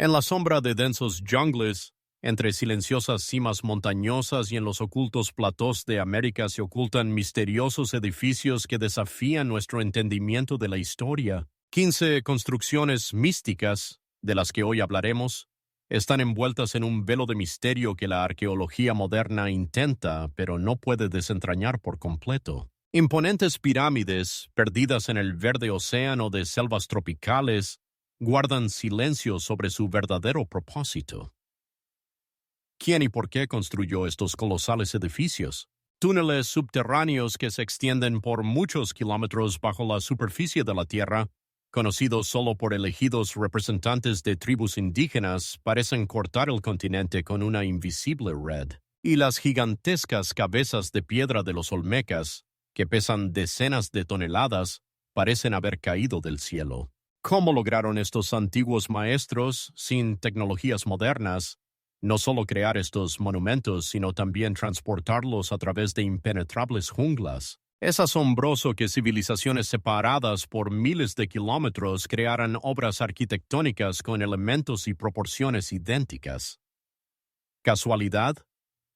En la sombra de densos jungles, entre silenciosas cimas montañosas y en los ocultos platós de América se ocultan misteriosos edificios que desafían nuestro entendimiento de la historia. 15 construcciones místicas, de las que hoy hablaremos, están envueltas en un velo de misterio que la arqueología moderna intenta, pero no puede desentrañar por completo. Imponentes pirámides, perdidas en el verde océano de selvas tropicales, guardan silencio sobre su verdadero propósito. ¿Quién y por qué construyó estos colosales edificios? Túneles subterráneos que se extienden por muchos kilómetros bajo la superficie de la Tierra, conocidos solo por elegidos representantes de tribus indígenas, parecen cortar el continente con una invisible red. Y las gigantescas cabezas de piedra de los olmecas, que pesan decenas de toneladas, parecen haber caído del cielo. ¿Cómo lograron estos antiguos maestros, sin tecnologías modernas, no solo crear estos monumentos, sino también transportarlos a través de impenetrables junglas? Es asombroso que civilizaciones separadas por miles de kilómetros crearan obras arquitectónicas con elementos y proporciones idénticas. ¿Casualidad?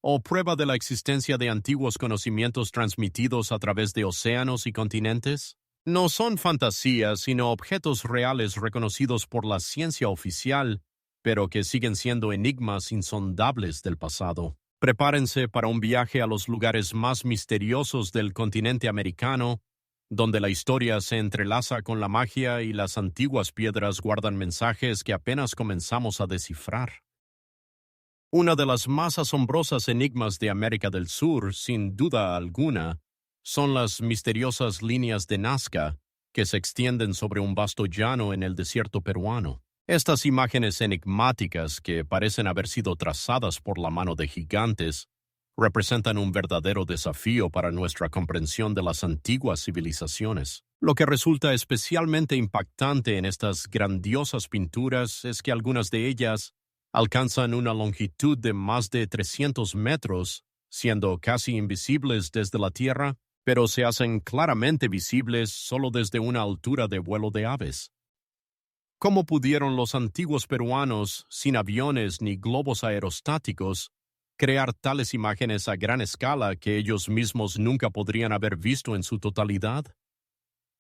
¿O prueba de la existencia de antiguos conocimientos transmitidos a través de océanos y continentes? No son fantasías, sino objetos reales reconocidos por la ciencia oficial, pero que siguen siendo enigmas insondables del pasado. Prepárense para un viaje a los lugares más misteriosos del continente americano, donde la historia se entrelaza con la magia y las antiguas piedras guardan mensajes que apenas comenzamos a descifrar. Una de las más asombrosas enigmas de América del Sur, sin duda alguna, son las misteriosas líneas de Nazca que se extienden sobre un vasto llano en el desierto peruano. Estas imágenes enigmáticas, que parecen haber sido trazadas por la mano de gigantes, representan un verdadero desafío para nuestra comprensión de las antiguas civilizaciones. Lo que resulta especialmente impactante en estas grandiosas pinturas es que algunas de ellas alcanzan una longitud de más de 300 metros, siendo casi invisibles desde la Tierra, pero se hacen claramente visibles solo desde una altura de vuelo de aves. ¿Cómo pudieron los antiguos peruanos, sin aviones ni globos aerostáticos, crear tales imágenes a gran escala que ellos mismos nunca podrían haber visto en su totalidad?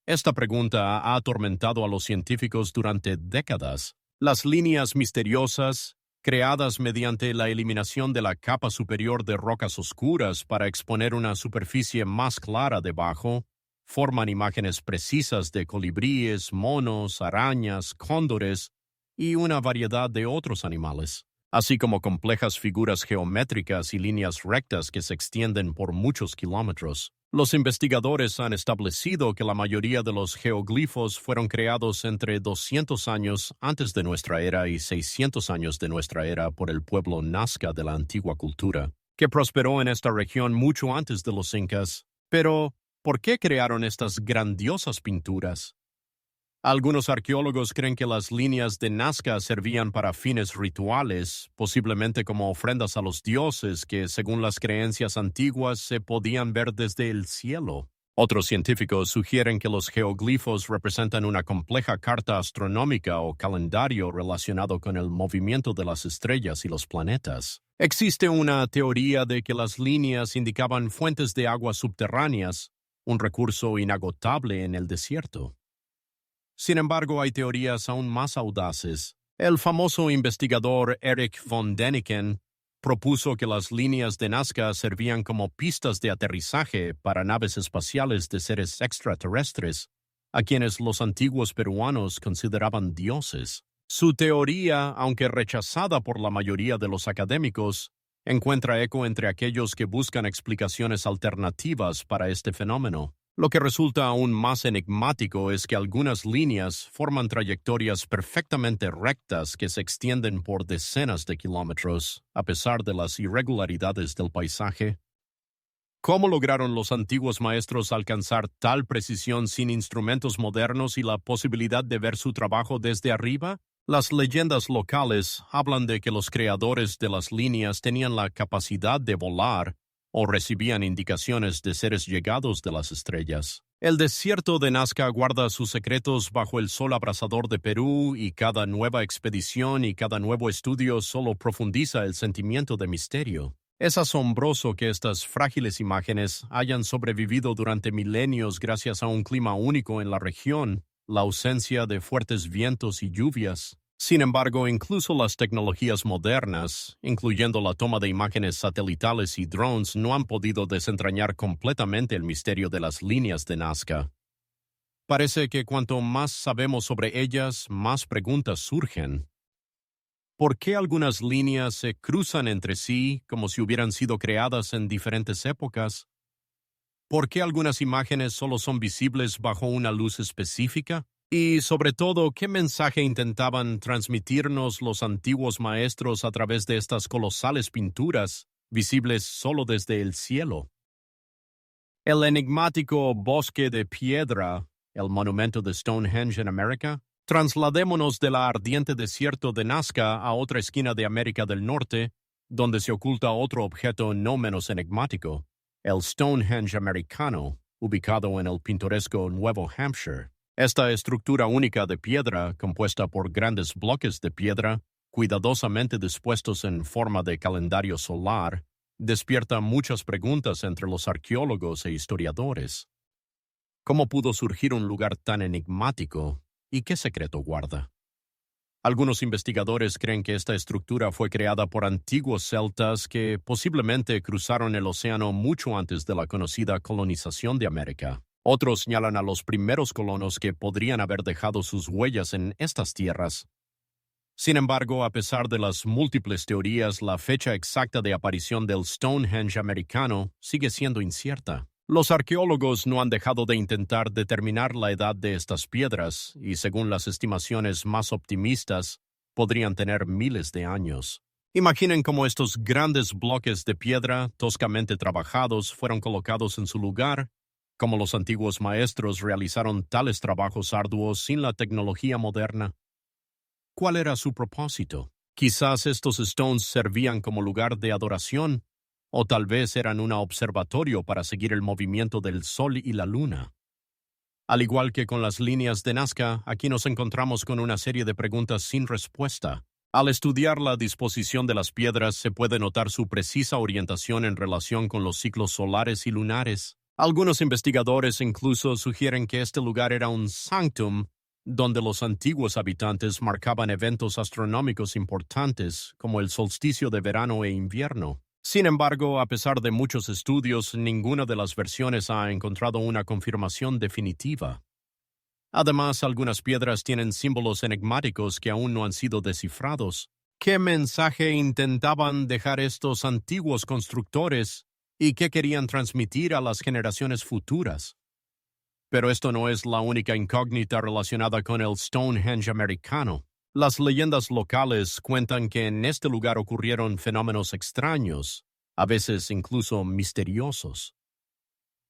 Esta pregunta ha atormentado a los científicos durante décadas. Las líneas misteriosas, creadas mediante la eliminación de la capa superior de rocas oscuras para exponer una superficie más clara debajo, forman imágenes precisas de colibríes, monos, arañas, cóndores y una variedad de otros animales, así como complejas figuras geométricas y líneas rectas que se extienden por muchos kilómetros. Los investigadores han establecido que la mayoría de los geoglifos fueron creados entre 200 años antes de nuestra era y 600 años de nuestra era por el pueblo Nazca de la antigua cultura, que prosperó en esta región mucho antes de los incas. Pero, ¿por qué crearon estas grandiosas pinturas? Algunos arqueólogos creen que las líneas de Nazca servían para fines rituales, posiblemente como ofrendas a los dioses que, según las creencias antiguas, se podían ver desde el cielo. Otros científicos sugieren que los geoglifos representan una compleja carta astronómica o calendario relacionado con el movimiento de las estrellas y los planetas. Existe una teoría de que las líneas indicaban fuentes de agua subterráneas, un recurso inagotable en el desierto. Sin embargo, hay teorías aún más audaces. El famoso investigador Erich von Däniken propuso que las líneas de Nazca servían como pistas de aterrizaje para naves espaciales de seres extraterrestres, a quienes los antiguos peruanos consideraban dioses. Su teoría, aunque rechazada por la mayoría de los académicos, encuentra eco entre aquellos que buscan explicaciones alternativas para este fenómeno. Lo que resulta aún más enigmático es que algunas líneas forman trayectorias perfectamente rectas que se extienden por decenas de kilómetros, a pesar de las irregularidades del paisaje. ¿Cómo lograron los antiguos maestros alcanzar tal precisión sin instrumentos modernos y la posibilidad de ver su trabajo desde arriba? Las leyendas locales hablan de que los creadores de las líneas tenían la capacidad de volar o recibían indicaciones de seres llegados de las estrellas. El desierto de Nazca guarda sus secretos bajo el sol abrasador de Perú y cada nueva expedición y cada nuevo estudio solo profundiza el sentimiento de misterio. Es asombroso que estas frágiles imágenes hayan sobrevivido durante milenios gracias a un clima único en la región, la ausencia de fuertes vientos y lluvias. Sin embargo, incluso las tecnologías modernas, incluyendo la toma de imágenes satelitales y drones, no han podido desentrañar completamente el misterio de las líneas de Nazca. Parece que cuanto más sabemos sobre ellas, más preguntas surgen. ¿Por qué algunas líneas se cruzan entre sí como si hubieran sido creadas en diferentes épocas? ¿Por qué algunas imágenes solo son visibles bajo una luz específica? Y, sobre todo, ¿qué mensaje intentaban transmitirnos los antiguos maestros a través de estas colosales pinturas, visibles solo desde el cielo? El enigmático bosque de piedra, el monumento de Stonehenge en América. Trasladémonos del ardiente desierto de Nazca a otra esquina de América del Norte, donde se oculta otro objeto no menos enigmático, el Stonehenge americano, ubicado en el pintoresco Nuevo Hampshire. Esta estructura única de piedra, compuesta por grandes bloques de piedra, cuidadosamente dispuestos en forma de calendario solar, despierta muchas preguntas entre los arqueólogos e historiadores. ¿Cómo pudo surgir un lugar tan enigmático y qué secreto guarda? Algunos investigadores creen que esta estructura fue creada por antiguos celtas que posiblemente cruzaron el océano mucho antes de la conocida colonización de América. Otros señalan a los primeros colonos que podrían haber dejado sus huellas en estas tierras. Sin embargo, a pesar de las múltiples teorías, la fecha exacta de aparición del Stonehenge americano sigue siendo incierta. Los arqueólogos no han dejado de intentar determinar la edad de estas piedras y, según las estimaciones más optimistas, podrían tener miles de años. Imaginen cómo estos grandes bloques de piedra, toscamente trabajados, fueron colocados en su lugar, cómo los antiguos maestros realizaron tales trabajos arduos sin la tecnología moderna. ¿Cuál era su propósito? Quizás estos stones servían como lugar de adoración, o tal vez eran un observatorio para seguir el movimiento del Sol y la Luna. Al igual que con las líneas de Nazca, aquí nos encontramos con una serie de preguntas sin respuesta. Al estudiar la disposición de las piedras se puede notar su precisa orientación en relación con los ciclos solares y lunares. Algunos investigadores incluso sugieren que este lugar era un sanctum donde los antiguos habitantes marcaban eventos astronómicos importantes como el solsticio de verano e invierno. Sin embargo, a pesar de muchos estudios, ninguna de las versiones ha encontrado una confirmación definitiva. Además, algunas piedras tienen símbolos enigmáticos que aún no han sido descifrados. ¿Qué mensaje intentaban dejar estos antiguos constructores y qué querían transmitir a las generaciones futuras? Pero esto no es la única incógnita relacionada con el Stonehenge americano. Las leyendas locales cuentan que en este lugar ocurrieron fenómenos extraños, a veces incluso misteriosos.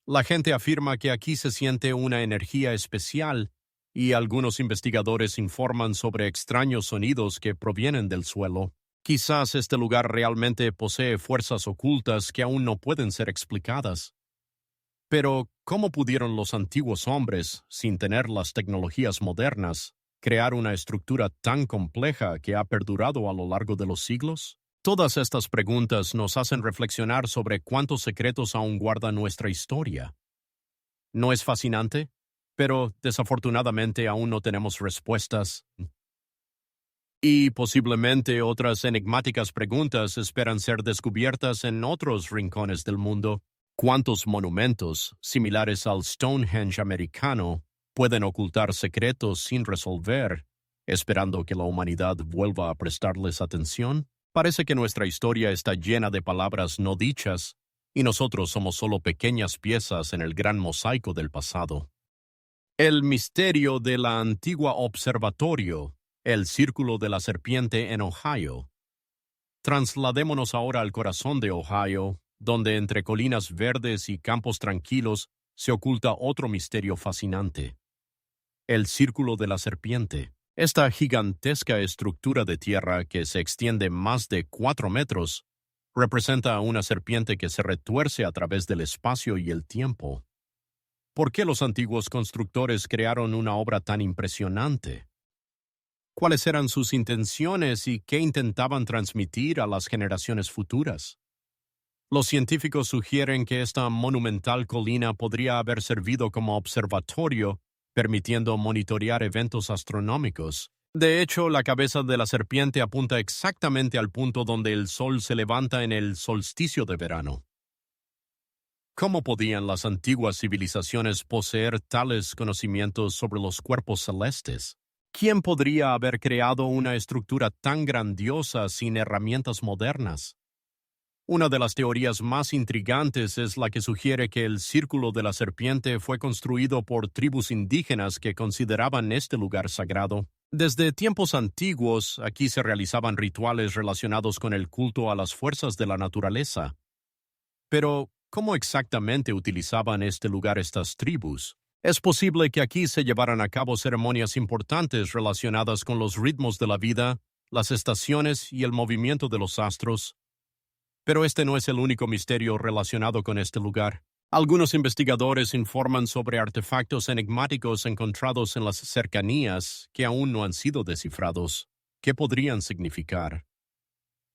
La gente afirma que aquí se siente una energía especial y algunos investigadores informan sobre extraños sonidos que provienen del suelo. Quizás este lugar realmente posee fuerzas ocultas que aún no pueden ser explicadas. Pero, ¿cómo pudieron los antiguos hombres, sin tener las tecnologías modernas, crear una estructura tan compleja que ha perdurado a lo largo de los siglos? Todas estas preguntas nos hacen reflexionar sobre cuántos secretos aún guarda nuestra historia. ¿No es fascinante? Pero, desafortunadamente, aún no tenemos respuestas. Y posiblemente otras enigmáticas preguntas esperan ser descubiertas en otros rincones del mundo. ¿Cuántos monumentos, similares al Stonehenge americano, pueden ocultar secretos sin resolver, esperando que la humanidad vuelva a prestarles atención? Parece que nuestra historia está llena de palabras no dichas, y nosotros somos solo pequeñas piezas en el gran mosaico del pasado. El misterio de la antigua observatorio, el Círculo de la Serpiente en Ohio. Trasladémonos ahora al corazón de Ohio, donde entre colinas verdes y campos tranquilos se oculta otro misterio fascinante. El Círculo de la Serpiente. Esta gigantesca estructura de tierra que se extiende más de 4 metros representa a una serpiente que se retuerce a través del espacio y el tiempo. ¿Por qué los antiguos constructores crearon una obra tan impresionante? ¿Cuáles eran sus intenciones y qué intentaban transmitir a las generaciones futuras? Los científicos sugieren que esta monumental colina podría haber servido como observatorio, permitiendo monitorear eventos astronómicos. De hecho, la cabeza de la serpiente apunta exactamente al punto donde el sol se levanta en el solsticio de verano. ¿Cómo podían las antiguas civilizaciones poseer tales conocimientos sobre los cuerpos celestes? ¿Quién podría haber creado una estructura tan grandiosa sin herramientas modernas? Una de las teorías más intrigantes es la que sugiere que el Círculo de la Serpiente fue construido por tribus indígenas que consideraban este lugar sagrado. Desde tiempos antiguos, aquí se realizaban rituales relacionados con el culto a las fuerzas de la naturaleza. Pero, ¿cómo exactamente utilizaban este lugar estas tribus? Es posible que aquí se llevaran a cabo ceremonias importantes relacionadas con los ritmos de la vida, las estaciones y el movimiento de los astros. Pero este no es el único misterio relacionado con este lugar. Algunos investigadores informan sobre artefactos enigmáticos encontrados en las cercanías que aún no han sido descifrados. ¿Qué podrían significar?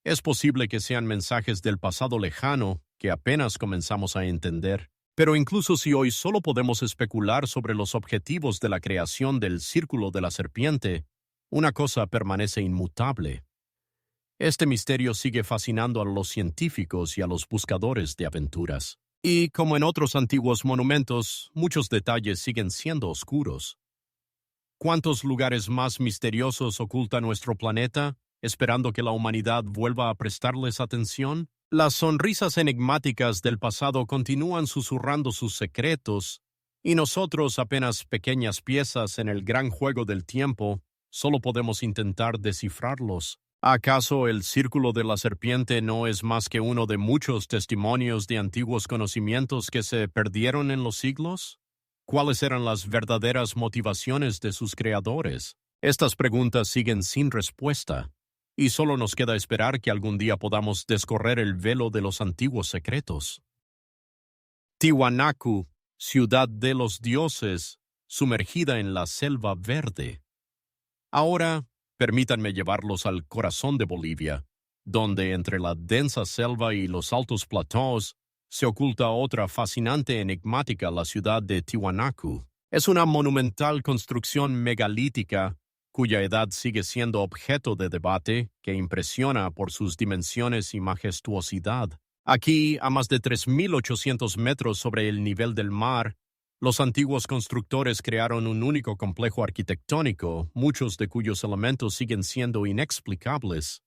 Es posible que sean mensajes del pasado lejano que apenas comenzamos a entender. Pero incluso si hoy solo podemos especular sobre los objetivos de la creación del Círculo de la Serpiente, una cosa permanece inmutable. Este misterio sigue fascinando a los científicos y a los buscadores de aventuras. Y, como en otros antiguos monumentos, muchos detalles siguen siendo oscuros. ¿Cuántos lugares más misteriosos oculta nuestro planeta, esperando que la humanidad vuelva a prestarles atención? Las sonrisas enigmáticas del pasado continúan susurrando sus secretos, y nosotros, apenas pequeñas piezas en el gran juego del tiempo, solo podemos intentar descifrarlos. ¿Acaso el Círculo de la Serpiente no es más que uno de muchos testimonios de antiguos conocimientos que se perdieron en los siglos? ¿Cuáles eran las verdaderas motivaciones de sus creadores? Estas preguntas siguen sin respuesta, y solo nos queda esperar que algún día podamos descorrer el velo de los antiguos secretos. Tiwanaku, ciudad de los dioses, sumergida en la selva verde. Ahora, permítanme llevarlos al corazón de Bolivia, donde entre la densa selva y los altos platós se oculta otra fascinante e enigmática, la ciudad de Tiwanaku. Es una monumental construcción megalítica cuya edad sigue siendo objeto de debate, que impresiona por sus dimensiones y majestuosidad. Aquí, a más de 3.800 metros sobre el nivel del mar, los antiguos constructores crearon un único complejo arquitectónico, muchos de cuyos elementos siguen siendo inexplicables.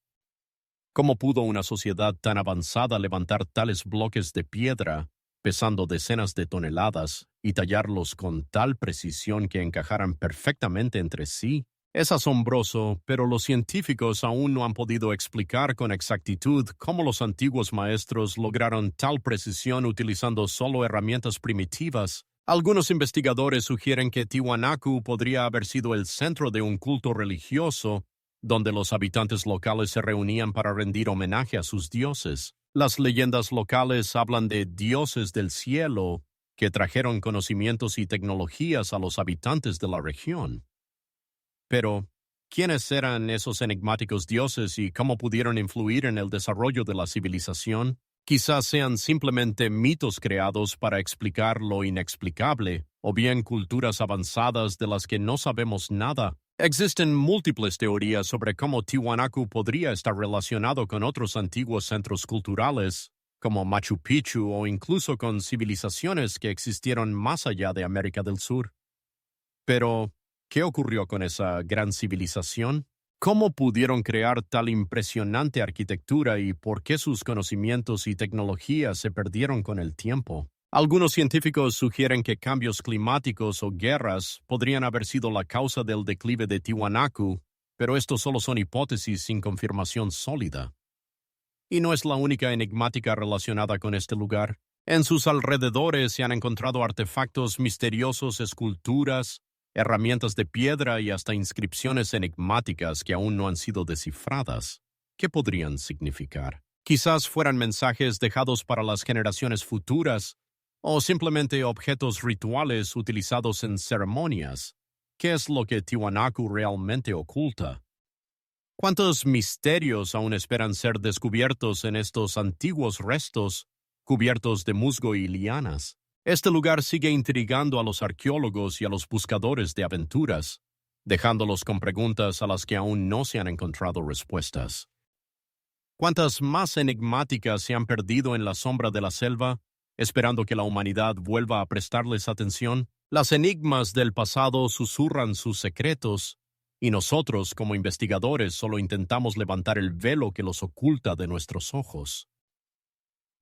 ¿Cómo pudo una sociedad tan avanzada levantar tales bloques de piedra, pesando decenas de toneladas, y tallarlos con tal precisión que encajaran perfectamente entre sí? Es asombroso, pero los científicos aún no han podido explicar con exactitud cómo los antiguos maestros lograron tal precisión utilizando solo herramientas primitivas. Algunos investigadores sugieren que Tiwanaku podría haber sido el centro de un culto religioso, donde los habitantes locales se reunían para rendir homenaje a sus dioses. Las leyendas locales hablan de dioses del cielo que trajeron conocimientos y tecnologías a los habitantes de la región. Pero, ¿quiénes eran esos enigmáticos dioses y cómo pudieron influir en el desarrollo de la civilización? Quizás sean simplemente mitos creados para explicar lo inexplicable, o bien culturas avanzadas de las que no sabemos nada. Existen múltiples teorías sobre cómo Tiwanaku podría estar relacionado con otros antiguos centros culturales, como Machu Picchu o incluso con civilizaciones que existieron más allá de América del Sur. Pero, ¿qué ocurrió con esa gran civilización? ¿Cómo pudieron crear tal impresionante arquitectura y por qué sus conocimientos y tecnologías se perdieron con el tiempo? Algunos científicos sugieren que cambios climáticos o guerras podrían haber sido la causa del declive de Tiwanaku, pero estos solo son hipótesis sin confirmación sólida. Y no es la única enigmática relacionada con este lugar. En sus alrededores se han encontrado artefactos misteriosos, esculturas, herramientas de piedra y hasta inscripciones enigmáticas que aún no han sido descifradas. ¿Qué podrían significar? Quizás fueran mensajes dejados para las generaciones futuras, ¿O simplemente objetos rituales utilizados en ceremonias? ¿Qué es lo que Tiwanaku realmente oculta? ¿Cuántos misterios aún esperan ser descubiertos en estos antiguos restos cubiertos de musgo y lianas? Este lugar sigue intrigando a los arqueólogos y a los buscadores de aventuras, dejándolos con preguntas a las que aún no se han encontrado respuestas. ¿Cuántas más enigmáticas se han perdido en la sombra de la selva, esperando que la humanidad vuelva a prestarles atención? Las enigmas del pasado susurran sus secretos, y nosotros, como investigadores, solo intentamos levantar el velo que los oculta de nuestros ojos.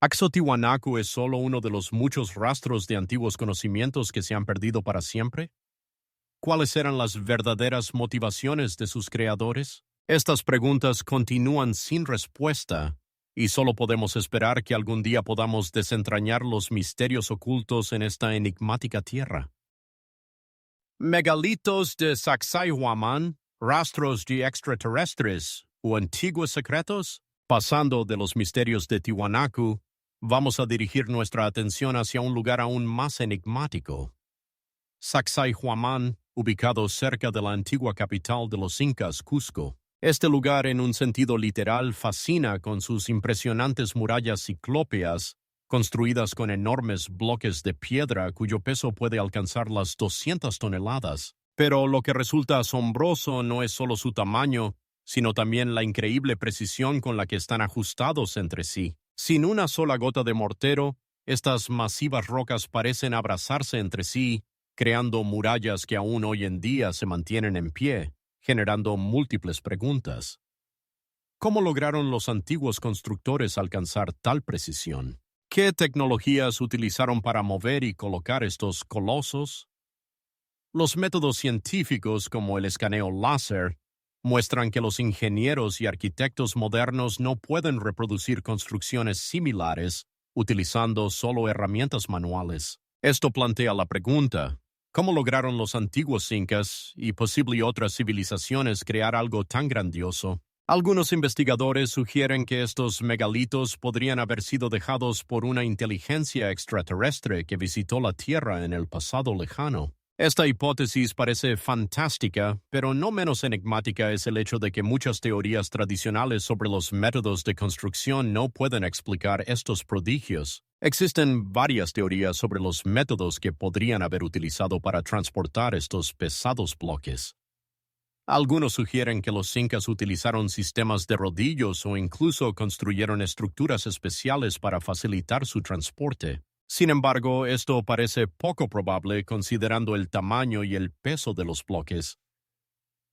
¿Acaso Tiwanaku es solo uno de los muchos rastros de antiguos conocimientos que se han perdido para siempre? ¿Cuáles eran las verdaderas motivaciones de sus creadores? Estas preguntas continúan sin respuesta, y solo podemos esperar que algún día podamos desentrañar los misterios ocultos en esta enigmática tierra. Megalitos de Sacsayhuamán, rastros de extraterrestres o antiguos secretos. Pasando de los misterios de Tiwanaku, vamos a dirigir nuestra atención hacia un lugar aún más enigmático. Sacsayhuamán, ubicado cerca de la antigua capital de los incas, Cusco. Este lugar, en un sentido literal, fascina con sus impresionantes murallas ciclópeas, construidas con enormes bloques de piedra cuyo peso puede alcanzar las 200 toneladas. Pero lo que resulta asombroso no es solo su tamaño, sino también la increíble precisión con la que están ajustados entre sí. Sin una sola gota de mortero, estas masivas rocas parecen abrazarse entre sí, creando murallas que aún hoy en día se mantienen en pie, generando múltiples preguntas. ¿Cómo lograron los antiguos constructores alcanzar tal precisión? ¿Qué tecnologías utilizaron para mover y colocar estos colosos? Los métodos científicos como el escaneo láser muestran que los ingenieros y arquitectos modernos no pueden reproducir construcciones similares utilizando solo herramientas manuales. Esto plantea la pregunta: ¿cómo lograron los antiguos incas y posible otras civilizaciones crear algo tan grandioso? Algunos investigadores sugieren que estos megalitos podrían haber sido dejados por una inteligencia extraterrestre que visitó la Tierra en el pasado lejano. Esta hipótesis parece fantástica, pero no menos enigmática es el hecho de que muchas teorías tradicionales sobre los métodos de construcción no pueden explicar estos prodigios. Existen varias teorías sobre los métodos que podrían haber utilizado para transportar estos pesados bloques. Algunos sugieren que los incas utilizaron sistemas de rodillos o incluso construyeron estructuras especiales para facilitar su transporte. Sin embargo, esto parece poco probable considerando el tamaño y el peso de los bloques.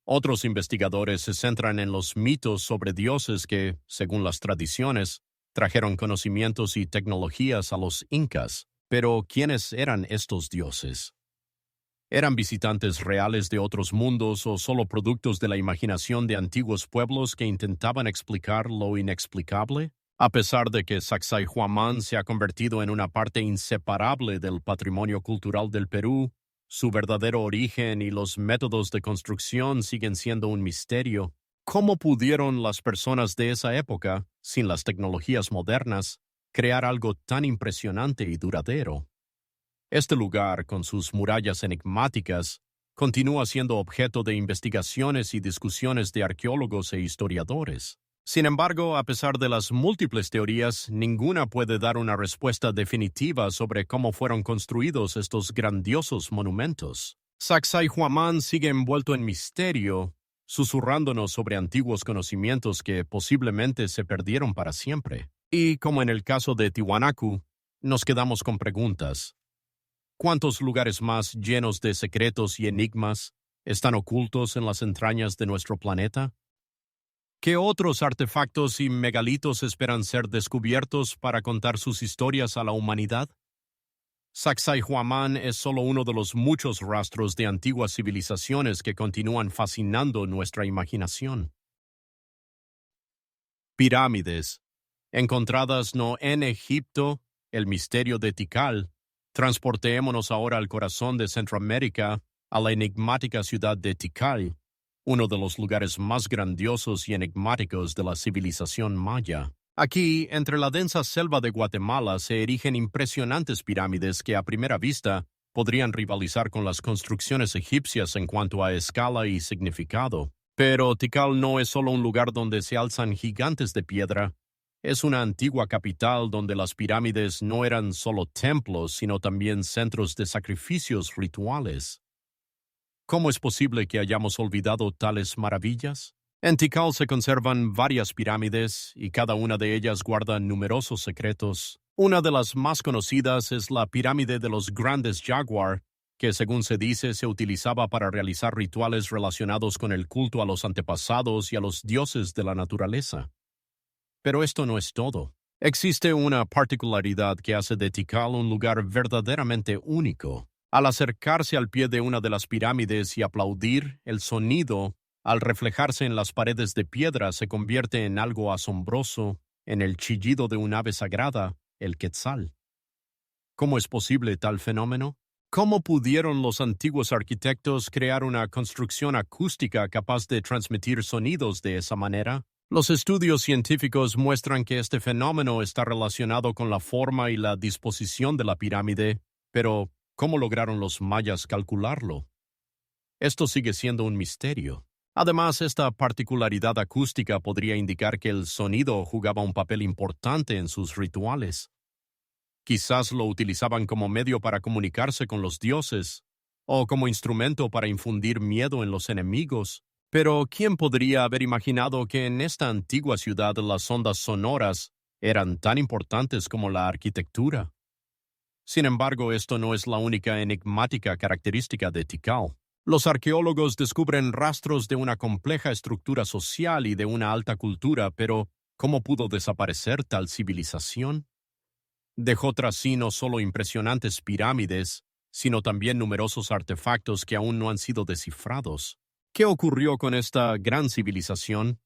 Otros investigadores se centran en los mitos sobre dioses que, según las tradiciones, trajeron conocimientos y tecnologías a los incas. Pero, ¿quiénes eran estos dioses? ¿Eran visitantes reales de otros mundos o solo productos de la imaginación de antiguos pueblos que intentaban explicar lo inexplicable? A pesar de que Sacsayhuamán se ha convertido en una parte inseparable del patrimonio cultural del Perú, su verdadero origen y los métodos de construcción siguen siendo un misterio. ¿Cómo pudieron las personas de esa época, sin las tecnologías modernas, crear algo tan impresionante y duradero? Este lugar, con sus murallas enigmáticas, continúa siendo objeto de investigaciones y discusiones de arqueólogos e historiadores. Sin embargo, a pesar de las múltiples teorías, ninguna puede dar una respuesta definitiva sobre cómo fueron construidos estos grandiosos monumentos. Sacsayhuamán sigue envuelto en misterio, susurrándonos sobre antiguos conocimientos que posiblemente se perdieron para siempre. Y, como en el caso de Tiwanaku, nos quedamos con preguntas. ¿Cuántos lugares más llenos de secretos y enigmas están ocultos en las entrañas de nuestro planeta? ¿Qué otros artefactos y megalitos esperan ser descubiertos para contar sus historias a la humanidad? Sacsayhuamán es solo uno de los muchos rastros de antiguas civilizaciones que continúan fascinando nuestra imaginación. Pirámides, encontradas no en Egipto, el misterio de Tikal. Transportémonos ahora al corazón de Centroamérica, a la enigmática ciudad de Tikal, uno de los lugares más grandiosos y enigmáticos de la civilización maya. Aquí, entre la densa selva de Guatemala, se erigen impresionantes pirámides que a primera vista podrían rivalizar con las construcciones egipcias en cuanto a escala y significado. Pero Tikal no es solo un lugar donde se alzan gigantes de piedra, es una antigua capital donde las pirámides no eran solo templos, sino también centros de sacrificios rituales. ¿Cómo es posible que hayamos olvidado tales maravillas? En Tikal se conservan varias pirámides y cada una de ellas guarda numerosos secretos. Una de las más conocidas es la pirámide de los Grandes Jaguar, que según se dice se utilizaba para realizar rituales relacionados con el culto a los antepasados y a los dioses de la naturaleza. Pero esto no es todo. Existe una particularidad que hace de Tikal un lugar verdaderamente único. Al acercarse al pie de una de las pirámides y aplaudir, el sonido, al reflejarse en las paredes de piedra, se convierte en algo asombroso, en el chillido de un ave sagrada, el quetzal. ¿Cómo es posible tal fenómeno? ¿Cómo pudieron los antiguos arquitectos crear una construcción acústica capaz de transmitir sonidos de esa manera? Los estudios científicos muestran que este fenómeno está relacionado con la forma y la disposición de la pirámide, pero ¿cómo lograron los mayas calcularlo? Esto sigue siendo un misterio. Además, esta particularidad acústica podría indicar que el sonido jugaba un papel importante en sus rituales. Quizás lo utilizaban como medio para comunicarse con los dioses, o como instrumento para infundir miedo en los enemigos. Pero ¿quién podría haber imaginado que en esta antigua ciudad las ondas sonoras eran tan importantes como la arquitectura? Sin embargo, esto no es la única enigmática característica de Tikal. Los arqueólogos descubren rastros de una compleja estructura social y de una alta cultura, pero ¿cómo pudo desaparecer tal civilización? Dejó tras sí no solo impresionantes pirámides, sino también numerosos artefactos que aún no han sido descifrados. ¿Qué ocurrió con esta gran civilización?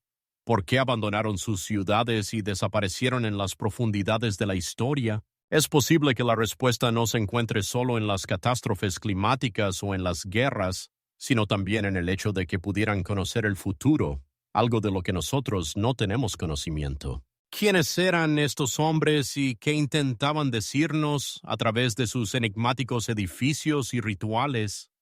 ¿Por qué abandonaron sus ciudades y desaparecieron en las profundidades de la historia? Es posible que la respuesta no se encuentre solo en las catástrofes climáticas o en las guerras, sino también en el hecho de que pudieran conocer el futuro, algo de lo que nosotros no tenemos conocimiento. ¿Quiénes eran estos hombres y qué intentaban decirnos a través de sus enigmáticos edificios y rituales?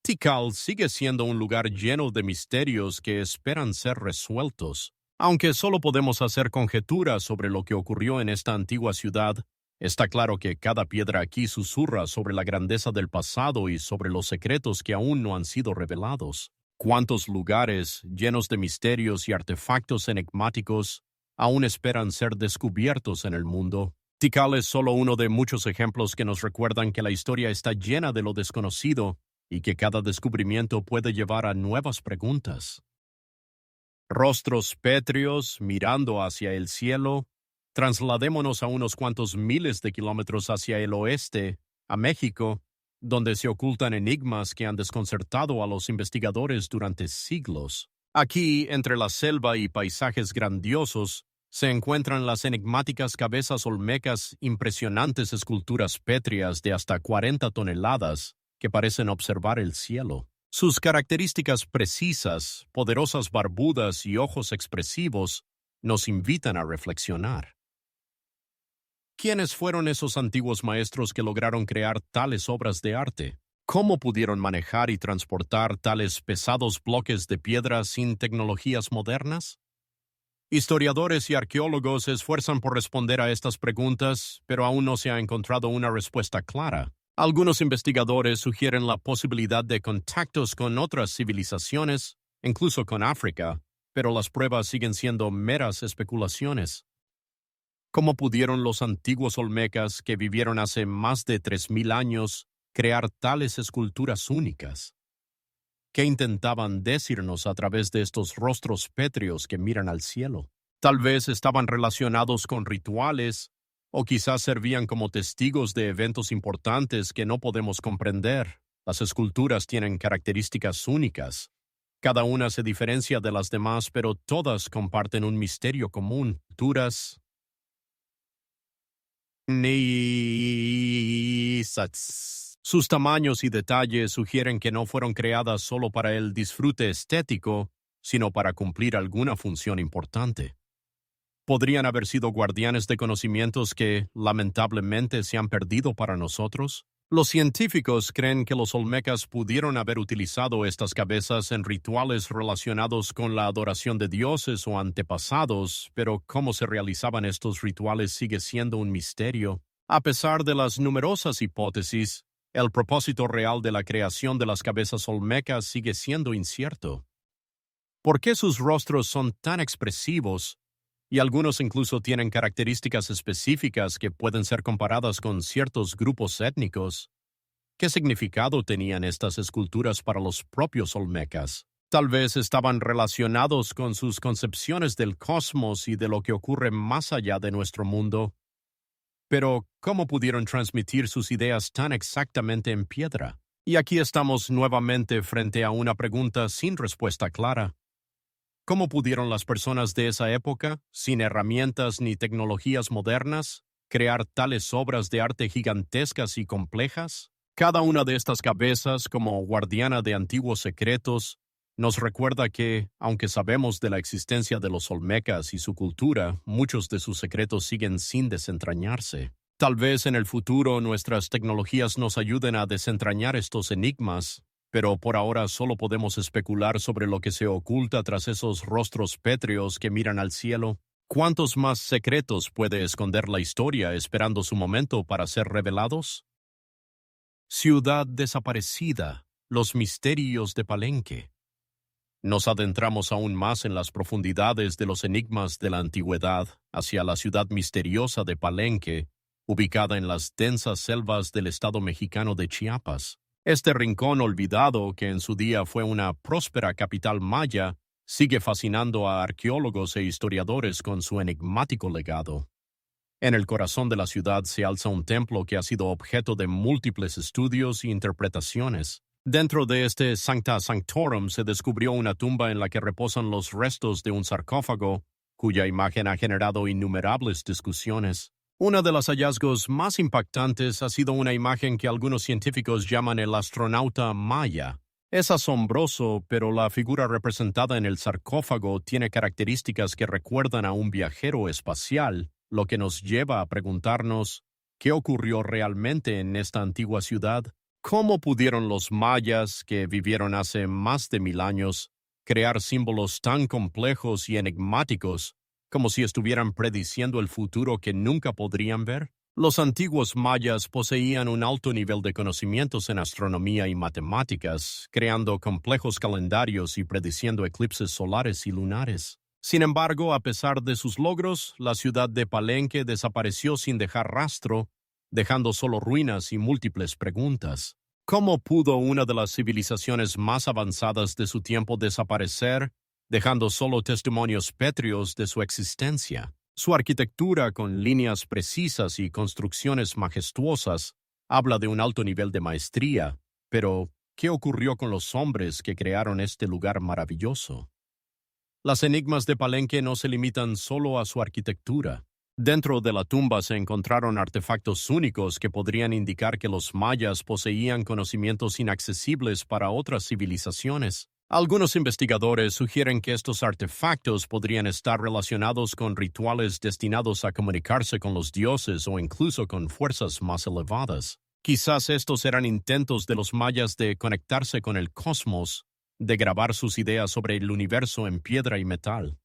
Tikal sigue siendo un lugar lleno de misterios que esperan ser resueltos. Aunque solo podemos hacer conjeturas sobre lo que ocurrió en esta antigua ciudad, está claro que cada piedra aquí susurra sobre la grandeza del pasado y sobre los secretos que aún no han sido revelados. ¿Cuántos lugares, llenos de misterios y artefactos enigmáticos, aún esperan ser descubiertos en el mundo? Tikal es solo uno de muchos ejemplos que nos recuerdan que la historia está llena de lo desconocido y que cada descubrimiento puede llevar a nuevas preguntas. Rostros pétreos mirando hacia el cielo, trasladémonos a unos cuantos miles de kilómetros hacia el oeste, a México, donde se ocultan enigmas que han desconcertado a los investigadores durante siglos. Aquí, entre la selva y paisajes grandiosos, se encuentran las enigmáticas cabezas olmecas, impresionantes esculturas pétreas de hasta 40 toneladas, que parecen observar el cielo. Sus características precisas, poderosas barbudas y ojos expresivos nos invitan a reflexionar. ¿Quiénes fueron esos antiguos maestros que lograron crear tales obras de arte? ¿Cómo pudieron manejar y transportar tales pesados bloques de piedra sin tecnologías modernas? Historiadores y arqueólogos se esfuerzan por responder a estas preguntas, pero aún no se ha encontrado una respuesta clara. Algunos investigadores sugieren la posibilidad de contactos con otras civilizaciones, incluso con África, pero las pruebas siguen siendo meras especulaciones. ¿Cómo pudieron los antiguos olmecas, que vivieron hace más de 3000 años, crear tales esculturas únicas? ¿Qué intentaban decirnos a través de estos rostros pétreos que miran al cielo? Tal vez estaban relacionados con rituales, o quizás servían como testigos de eventos importantes que no podemos comprender. Las esculturas tienen características únicas. Cada una se diferencia de las demás, pero todas comparten un misterio común. Duras. Sus tamaños y detalles sugieren que no fueron creadas solo para el disfrute estético, sino para cumplir alguna función importante. ¿Podrían haber sido guardianes de conocimientos que, lamentablemente, se han perdido para nosotros? Los científicos creen que los olmecas pudieron haber utilizado estas cabezas en rituales relacionados con la adoración de dioses o antepasados, pero cómo se realizaban estos rituales sigue siendo un misterio. A pesar de las numerosas hipótesis, el propósito real de la creación de las cabezas olmecas sigue siendo incierto. ¿Por qué sus rostros son tan expresivos? Y algunos incluso tienen características específicas que pueden ser comparadas con ciertos grupos étnicos. ¿Qué significado tenían estas esculturas para los propios olmecas? Tal vez estaban relacionados con sus concepciones del cosmos y de lo que ocurre más allá de nuestro mundo. Pero, ¿cómo pudieron transmitir sus ideas tan exactamente en piedra? Y aquí estamos nuevamente frente a una pregunta sin respuesta clara. ¿Cómo pudieron las personas de esa época, sin herramientas ni tecnologías modernas, crear tales obras de arte gigantescas y complejas? Cada una de estas cabezas, como guardiana de antiguos secretos, nos recuerda que, aunque sabemos de la existencia de los olmecas y su cultura, muchos de sus secretos siguen sin desentrañarse. Tal vez en el futuro nuestras tecnologías nos ayuden a desentrañar estos enigmas, pero por ahora solo podemos especular sobre lo que se oculta tras esos rostros pétreos que miran al cielo. ¿Cuántos más secretos puede esconder la historia esperando su momento para ser revelados? Ciudad desaparecida, los misterios de Palenque. Nos adentramos aún más en las profundidades de los enigmas de la antigüedad, hacia la ciudad misteriosa de Palenque, ubicada en las densas selvas del estado mexicano de Chiapas. Este rincón olvidado, que en su día fue una próspera capital maya, sigue fascinando a arqueólogos e historiadores con su enigmático legado. En el corazón de la ciudad se alza un templo que ha sido objeto de múltiples estudios e interpretaciones. Dentro de este Sancta Sanctorum se descubrió una tumba en la que reposan los restos de un sarcófago, cuya imagen ha generado innumerables discusiones. Uno de los hallazgos más impactantes ha sido una imagen que algunos científicos llaman el astronauta maya. Es asombroso, pero la figura representada en el sarcófago tiene características que recuerdan a un viajero espacial, lo que nos lleva a preguntarnos, ¿qué ocurrió realmente en esta antigua ciudad? ¿Cómo pudieron los mayas, que vivieron hace más de 1000 años, crear símbolos tan complejos y enigmáticos, como si estuvieran prediciendo el futuro que nunca podrían ver? Los antiguos mayas poseían un alto nivel de conocimientos en astronomía y matemáticas, creando complejos calendarios y prediciendo eclipses solares y lunares. Sin embargo, a pesar de sus logros, la ciudad de Palenque desapareció sin dejar rastro, dejando solo ruinas y múltiples preguntas. ¿Cómo pudo una de las civilizaciones más avanzadas de su tiempo desaparecer, dejando solo testimonios pétreos de su existencia? Su arquitectura, con líneas precisas y construcciones majestuosas, habla de un alto nivel de maestría, pero ¿qué ocurrió con los hombres que crearon este lugar maravilloso? Las enigmas de Palenque no se limitan solo a su arquitectura. Dentro de la tumba se encontraron artefactos únicos que podrían indicar que los mayas poseían conocimientos inaccesibles para otras civilizaciones. Algunos investigadores sugieren que estos artefactos podrían estar relacionados con rituales destinados a comunicarse con los dioses o incluso con fuerzas más elevadas. Quizás estos eran intentos de los mayas de conectarse con el cosmos, de grabar sus ideas sobre el universo en piedra y metal.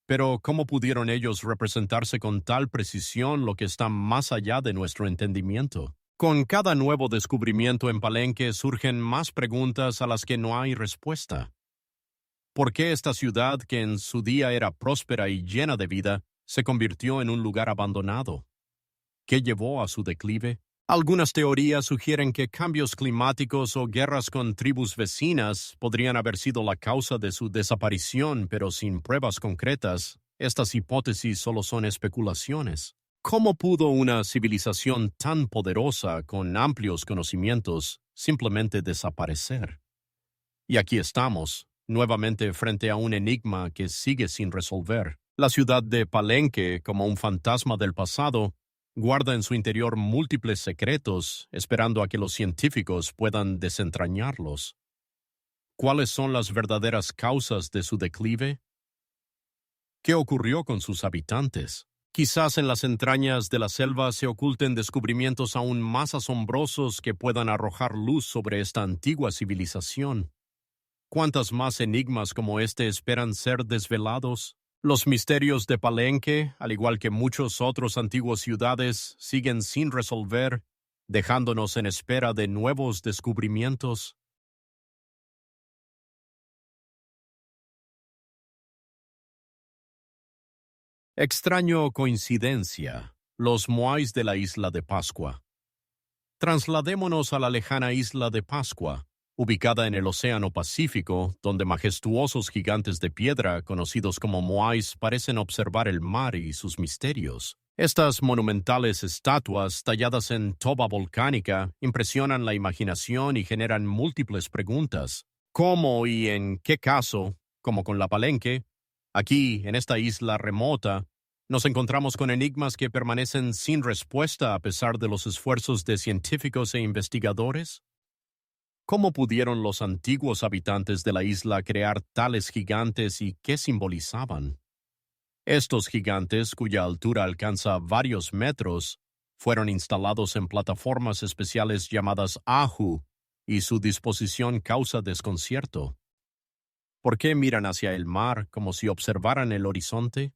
Pero, ¿cómo pudieron ellos representarse con tal precisión lo que está más allá de nuestro entendimiento? Con cada nuevo descubrimiento en Palenque surgen más preguntas a las que no hay respuesta. ¿Por qué esta ciudad, que en su día era próspera y llena de vida, se convirtió en un lugar abandonado? ¿Qué llevó a su declive? Algunas teorías sugieren que cambios climáticos o guerras con tribus vecinas podrían haber sido la causa de su desaparición, pero sin pruebas concretas, estas hipótesis solo son especulaciones. ¿Cómo pudo una civilización tan poderosa, con amplios conocimientos, simplemente desaparecer? Y aquí estamos, nuevamente frente a un enigma que sigue sin resolver. La ciudad de Palenque, como un fantasma del pasado, guarda en su interior múltiples secretos, esperando a que los científicos puedan desentrañarlos. ¿Cuáles son las verdaderas causas de su declive? ¿Qué ocurrió con sus habitantes? Quizás en las entrañas de la selva se oculten descubrimientos aún más asombrosos que puedan arrojar luz sobre esta antigua civilización. ¿Cuántas más enigmas como este esperan ser desvelados? Los misterios de Palenque, al igual que muchos otros antiguas ciudades, siguen sin resolver, dejándonos en espera de nuevos descubrimientos. Extraño coincidencia. Los moais de la isla de Pascua. Trasladémonos a la lejana isla de Pascua, ubicada en el Océano Pacífico, donde majestuosos gigantes de piedra, conocidos como moais, parecen observar el mar y sus misterios. Estas monumentales estatuas, talladas en toba volcánica, impresionan la imaginación y generan múltiples preguntas. ¿Cómo y en qué caso, como con la Palenque, aquí, en esta isla remota, nos encontramos con enigmas que permanecen sin respuesta a pesar de los esfuerzos de científicos e investigadores? ¿Cómo pudieron los antiguos habitantes de la isla crear tales gigantes y qué simbolizaban? Estos gigantes, cuya altura alcanza varios metros, fueron instalados en plataformas especiales llamadas ahu, y su disposición causa desconcierto. ¿Por qué miran hacia el mar como si observaran el horizonte?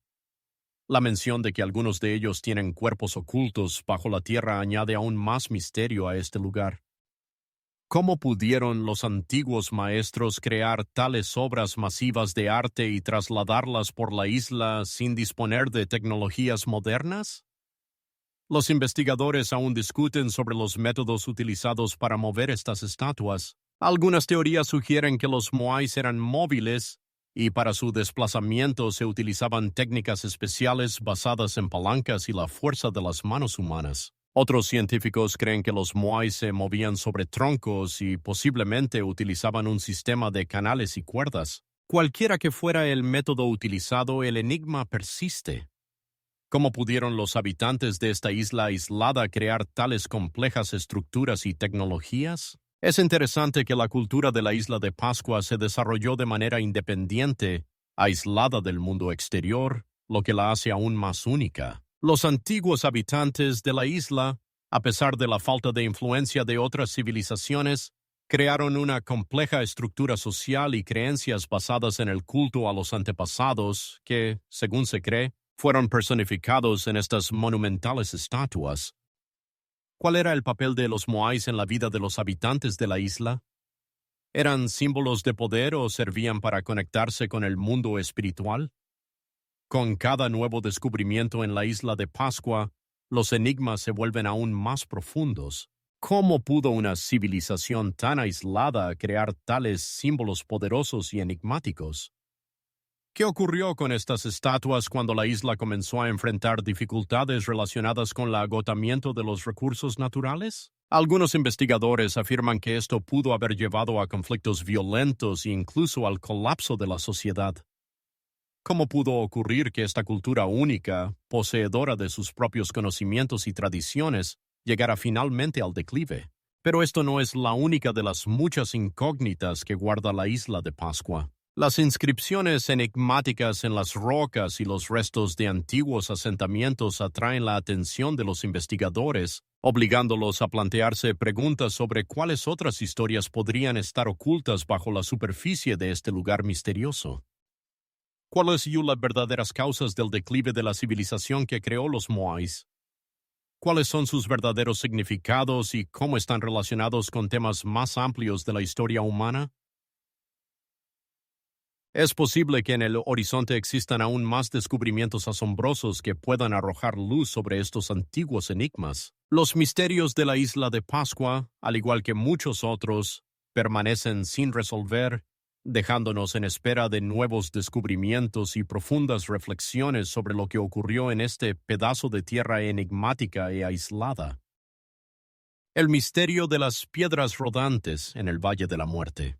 La mención de que algunos de ellos tienen cuerpos ocultos bajo la tierra añade aún más misterio a este lugar. ¿Cómo pudieron los antiguos maestros crear tales obras masivas de arte y trasladarlas por la isla sin disponer de tecnologías modernas? Los investigadores aún discuten sobre los métodos utilizados para mover estas estatuas. Algunas teorías sugieren que los moais eran móviles y para su desplazamiento se utilizaban técnicas especiales basadas en palancas y la fuerza de las manos humanas. Otros científicos creen que los moais se movían sobre troncos y posiblemente utilizaban un sistema de canales y cuerdas. Cualquiera que fuera el método utilizado, el enigma persiste. ¿Cómo pudieron los habitantes de esta isla aislada crear tales complejas estructuras y tecnologías? Es interesante que la cultura de la isla de Pascua se desarrolló de manera independiente, aislada del mundo exterior, lo que la hace aún más única. Los antiguos habitantes de la isla, a pesar de la falta de influencia de otras civilizaciones, crearon una compleja estructura social y creencias basadas en el culto a los antepasados que, según se cree, fueron personificados en estas monumentales estatuas. ¿Cuál era el papel de los moais en la vida de los habitantes de la isla? ¿Eran símbolos de poder o servían para conectarse con el mundo espiritual? Con cada nuevo descubrimiento en la isla de Pascua, los enigmas se vuelven aún más profundos. ¿Cómo pudo una civilización tan aislada crear tales símbolos poderosos y enigmáticos? ¿Qué ocurrió con estas estatuas cuando la isla comenzó a enfrentar dificultades relacionadas con el agotamiento de los recursos naturales? Algunos investigadores afirman que esto pudo haber llevado a conflictos violentos e incluso al colapso de la sociedad. ¿Cómo pudo ocurrir que esta cultura única, poseedora de sus propios conocimientos y tradiciones, llegara finalmente al declive? Pero esto no es la única de las muchas incógnitas que guarda la isla de Pascua. Las inscripciones enigmáticas en las rocas y los restos de antiguos asentamientos atraen la atención de los investigadores, obligándolos a plantearse preguntas sobre cuáles otras historias podrían estar ocultas bajo la superficie de este lugar misterioso. ¿Cuáles son las verdaderas causas del declive de la civilización que creó los moais? ¿Cuáles son sus verdaderos significados y cómo están relacionados con temas más amplios de la historia humana? Es posible que en el horizonte existan aún más descubrimientos asombrosos que puedan arrojar luz sobre estos antiguos enigmas. Los misterios de la isla de Pascua, al igual que muchos otros, permanecen sin resolver, dejándonos en espera de nuevos descubrimientos y profundas reflexiones sobre lo que ocurrió en este pedazo de tierra enigmática e aislada. El misterio de las piedras rodantes en el Valle de la Muerte.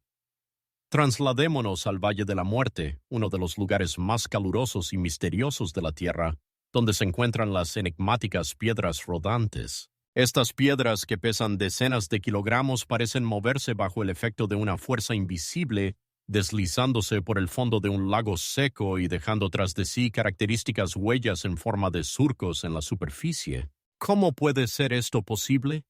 Trasladémonos al Valle de la Muerte, uno de los lugares más calurosos y misteriosos de la Tierra, donde se encuentran las enigmáticas piedras rodantes. Estas piedras, que pesan decenas de kilogramos, parecen moverse bajo el efecto de una fuerza invisible deslizándose por el fondo de un lago seco y dejando tras de sí características huellas en forma de surcos en la superficie. ¿Cómo puede ser esto posible?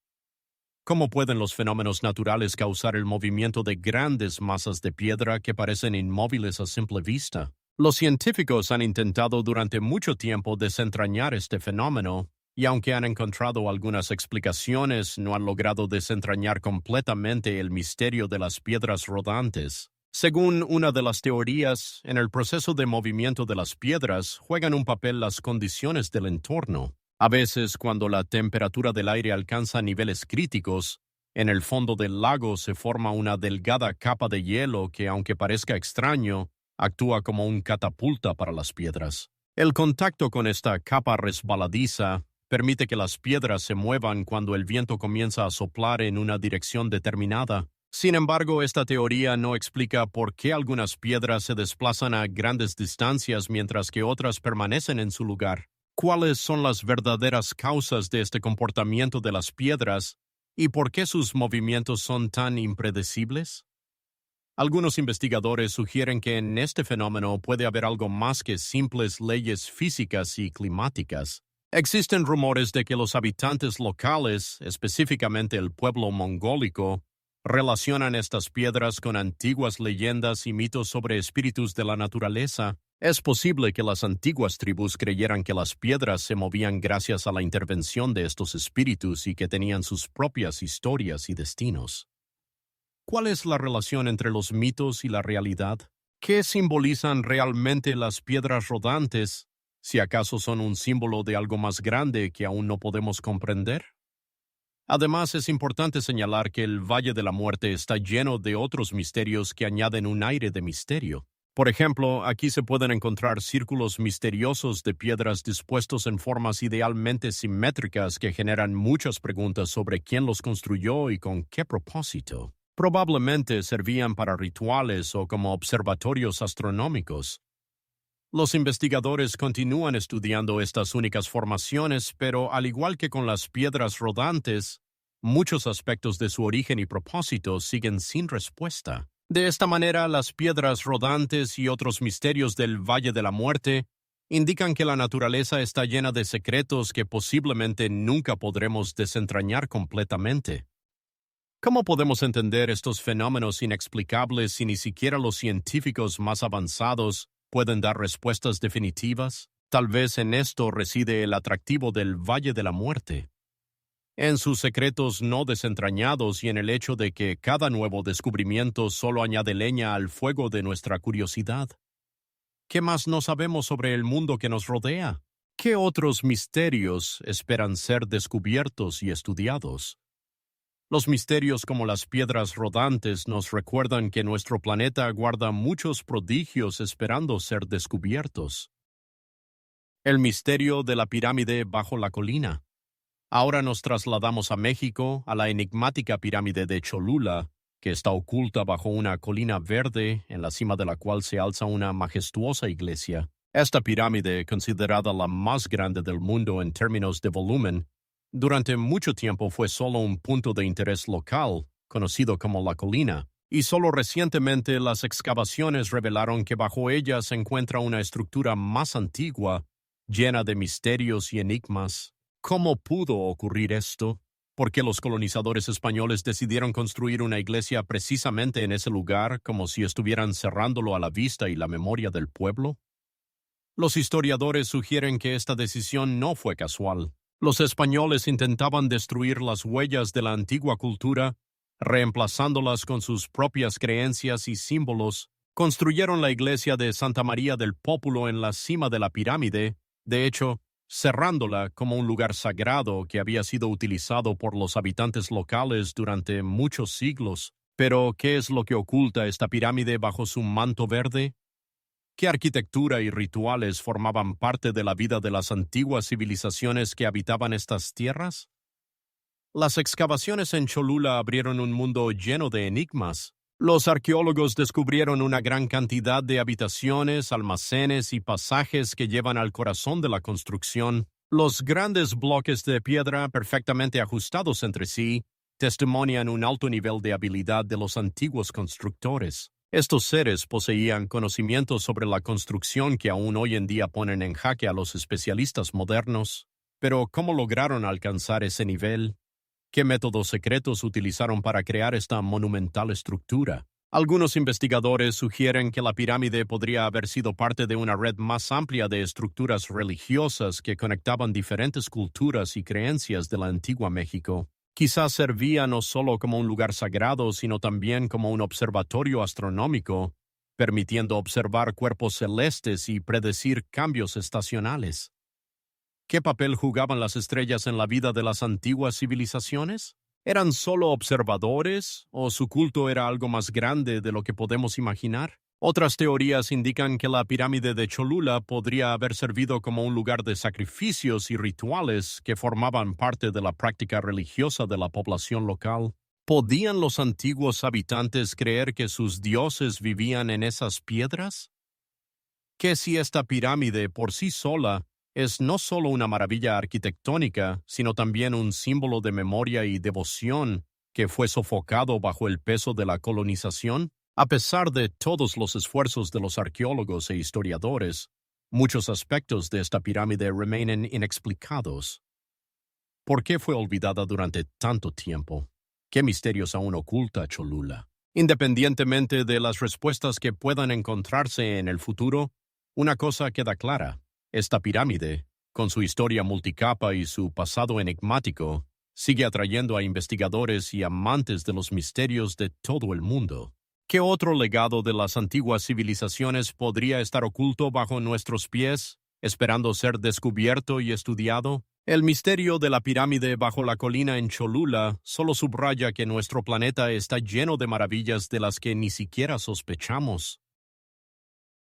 ¿Cómo pueden los fenómenos naturales causar el movimiento de grandes masas de piedra que parecen inmóviles a simple vista? Los científicos han intentado durante mucho tiempo desentrañar este fenómeno, y aunque han encontrado algunas explicaciones, no han logrado desentrañar completamente el misterio de las piedras rodantes. Según una de las teorías, en el proceso de movimiento de las piedras juegan un papel las condiciones del entorno. A veces, cuando la temperatura del aire alcanza niveles críticos, en el fondo del lago se forma una delgada capa de hielo que, aunque parezca extraño, actúa como un catapulta para las piedras. El contacto con esta capa resbaladiza permite que las piedras se muevan cuando el viento comienza a soplar en una dirección determinada. Sin embargo, esta teoría no explica por qué algunas piedras se desplazan a grandes distancias mientras que otras permanecen en su lugar. ¿Cuáles son las verdaderas causas de este comportamiento de las piedras y por qué sus movimientos son tan impredecibles? Algunos investigadores sugieren que en este fenómeno puede haber algo más que simples leyes físicas y climáticas. Existen rumores de que los habitantes locales, específicamente el pueblo mongólico, relacionan estas piedras con antiguas leyendas y mitos sobre espíritus de la naturaleza. Es posible que las antiguas tribus creyeran que las piedras se movían gracias a la intervención de estos espíritus y que tenían sus propias historias y destinos. ¿Cuál es la relación entre los mitos y la realidad? ¿Qué simbolizan realmente las piedras rodantes, si acaso son un símbolo de algo más grande que aún no podemos comprender? Además, es importante señalar que el Valle de la Muerte está lleno de otros misterios que añaden un aire de misterio. Por ejemplo, aquí se pueden encontrar círculos misteriosos de piedras dispuestos en formas idealmente simétricas que generan muchas preguntas sobre quién los construyó y con qué propósito. Probablemente servían para rituales o como observatorios astronómicos. Los investigadores continúan estudiando estas únicas formaciones, pero al igual que con las piedras rodantes, muchos aspectos de su origen y propósito siguen sin respuesta. De esta manera, las piedras rodantes y otros misterios del Valle de la Muerte indican que la naturaleza está llena de secretos que posiblemente nunca podremos desentrañar completamente. ¿Cómo podemos entender estos fenómenos inexplicables si ni siquiera los científicos más avanzados pueden dar respuestas definitivas? Tal vez en esto reside el atractivo del Valle de la Muerte. En sus secretos no desentrañados y en el hecho de que cada nuevo descubrimiento solo añade leña al fuego de nuestra curiosidad. ¿Qué más no sabemos sobre el mundo que nos rodea? ¿Qué otros misterios esperan ser descubiertos y estudiados? Los misterios como las piedras rodantes nos recuerdan que nuestro planeta guarda muchos prodigios esperando ser descubiertos. El misterio de la pirámide bajo la colina. Ahora nos trasladamos a México, a la enigmática pirámide de Cholula, que está oculta bajo una colina verde en la cima de la cual se alza una majestuosa iglesia. Esta pirámide, considerada la más grande del mundo en términos de volumen, durante mucho tiempo fue solo un punto de interés local, conocido como La Colina, y solo recientemente las excavaciones revelaron que bajo ella se encuentra una estructura más antigua, llena de misterios y enigmas. ¿Cómo pudo ocurrir esto? ¿Por qué los colonizadores españoles decidieron construir una iglesia precisamente en ese lugar, como si estuvieran cerrándolo a la vista y la memoria del pueblo? Los historiadores sugieren que esta decisión no fue casual. Los españoles intentaban destruir las huellas de la antigua cultura, reemplazándolas con sus propias creencias y símbolos. Construyeron la iglesia de Santa María del Pópulo en la cima de la pirámide, de hecho, cerrándola como un lugar sagrado que había sido utilizado por los habitantes locales durante muchos siglos. Pero, ¿qué es lo que oculta esta pirámide bajo su manto verde? ¿Qué arquitectura y rituales formaban parte de la vida de las antiguas civilizaciones que habitaban estas tierras? Las excavaciones en Cholula abrieron un mundo lleno de enigmas. Los arqueólogos descubrieron una gran cantidad de habitaciones, almacenes y pasajes que llevan al corazón de la construcción. Los grandes bloques de piedra perfectamente ajustados entre sí testimonian un alto nivel de habilidad de los antiguos constructores. Estos seres poseían conocimientos sobre la construcción que aún hoy en día ponen en jaque a los especialistas modernos. Pero, ¿cómo lograron alcanzar ese nivel? ¿Qué métodos secretos utilizaron para crear esta monumental estructura? Algunos investigadores sugieren que la pirámide podría haber sido parte de una red más amplia de estructuras religiosas que conectaban diferentes culturas y creencias de la antigua México. Quizás servía no solo como un lugar sagrado, sino también como un observatorio astronómico, permitiendo observar cuerpos celestes y predecir cambios estacionales. ¿Qué papel jugaban las estrellas en la vida de las antiguas civilizaciones? ¿Eran solo observadores o su culto era algo más grande de lo que podemos imaginar? Otras teorías indican que la pirámide de Cholula podría haber servido como un lugar de sacrificios y rituales que formaban parte de la práctica religiosa de la población local. ¿Podían los antiguos habitantes creer que sus dioses vivían en esas piedras? ¿Qué si esta pirámide por sí sola es no solo una maravilla arquitectónica, sino también un símbolo de memoria y devoción que fue sofocado bajo el peso de la colonización? A pesar de todos los esfuerzos de los arqueólogos e historiadores, muchos aspectos de esta pirámide remainen inexplicados. ¿Por qué fue olvidada durante tanto tiempo? ¿Qué misterios aún oculta Cholula? Independientemente de las respuestas que puedan encontrarse en el futuro, una cosa queda clara. Esta pirámide, con su historia multicapa y su pasado enigmático, sigue atrayendo a investigadores y amantes de los misterios de todo el mundo. ¿Qué otro legado de las antiguas civilizaciones podría estar oculto bajo nuestros pies, esperando ser descubierto y estudiado? El misterio de la pirámide bajo la colina en Cholula solo subraya que nuestro planeta está lleno de maravillas de las que ni siquiera sospechamos.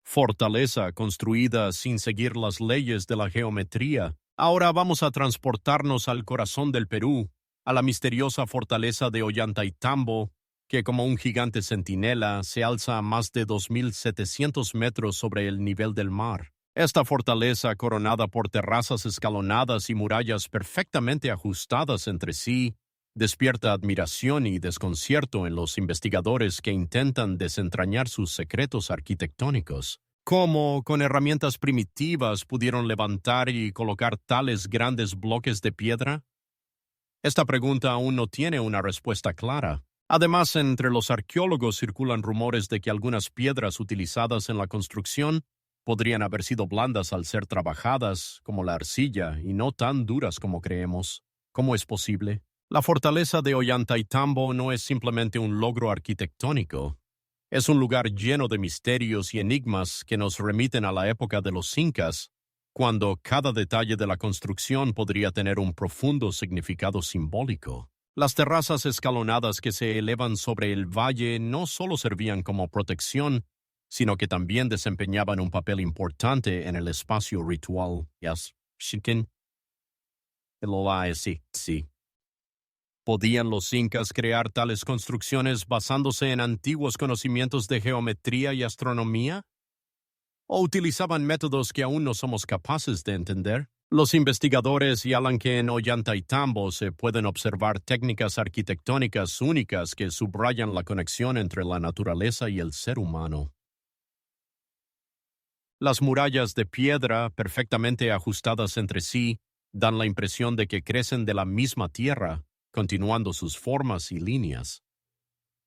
Fortaleza construida sin seguir las leyes de la geometría. Ahora vamos a transportarnos al corazón del Perú, a la misteriosa fortaleza de Ollantaytambo, que como un gigante centinela se alza a más de 2.700 metros sobre el nivel del mar. Esta fortaleza, coronada por terrazas escalonadas y murallas perfectamente ajustadas entre sí, despierta admiración y desconcierto en los investigadores que intentan desentrañar sus secretos arquitectónicos. ¿Cómo, con herramientas primitivas, pudieron levantar y colocar tales grandes bloques de piedra? Esta pregunta aún no tiene una respuesta clara. Además, entre los arqueólogos circulan rumores de que algunas piedras utilizadas en la construcción podrían haber sido blandas al ser trabajadas, como la arcilla, y no tan duras como creemos. ¿Cómo es posible? La fortaleza de Ollantaytambo no es simplemente un logro arquitectónico. Es un lugar lleno de misterios y enigmas que nos remiten a la época de los incas, cuando cada detalle de la construcción podría tener un profundo significado simbólico. Las terrazas escalonadas que se elevan sobre el valle no solo servían como protección, sino que también desempeñaban un papel importante en el espacio ritual. Sí. ¿Podían los incas crear tales construcciones basándose en antiguos conocimientos de geometría y astronomía? ¿O utilizaban métodos que aún no somos capaces de entender? Los investigadores señalan que en Ollantaytambo se pueden observar técnicas arquitectónicas únicas que subrayan la conexión entre la naturaleza y el ser humano. Las murallas de piedra, perfectamente ajustadas entre sí, dan la impresión de que crecen de la misma tierra, continuando sus formas y líneas.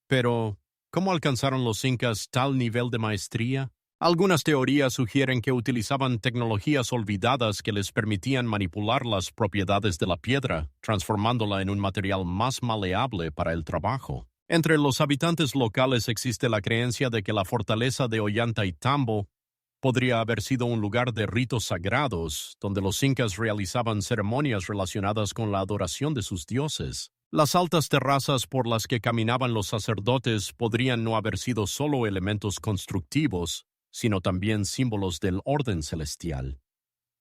Pero, ¿cómo alcanzaron los incas tal nivel de maestría? Algunas teorías sugieren que utilizaban tecnologías olvidadas que les permitían manipular las propiedades de la piedra, transformándola en un material más maleable para el trabajo. Entre los habitantes locales existe la creencia de que la fortaleza de Ollantaytambo podría haber sido un lugar de ritos sagrados, donde los incas realizaban ceremonias relacionadas con la adoración de sus dioses. Las altas terrazas por las que caminaban los sacerdotes podrían no haber sido solo elementos constructivos, sino también símbolos del orden celestial.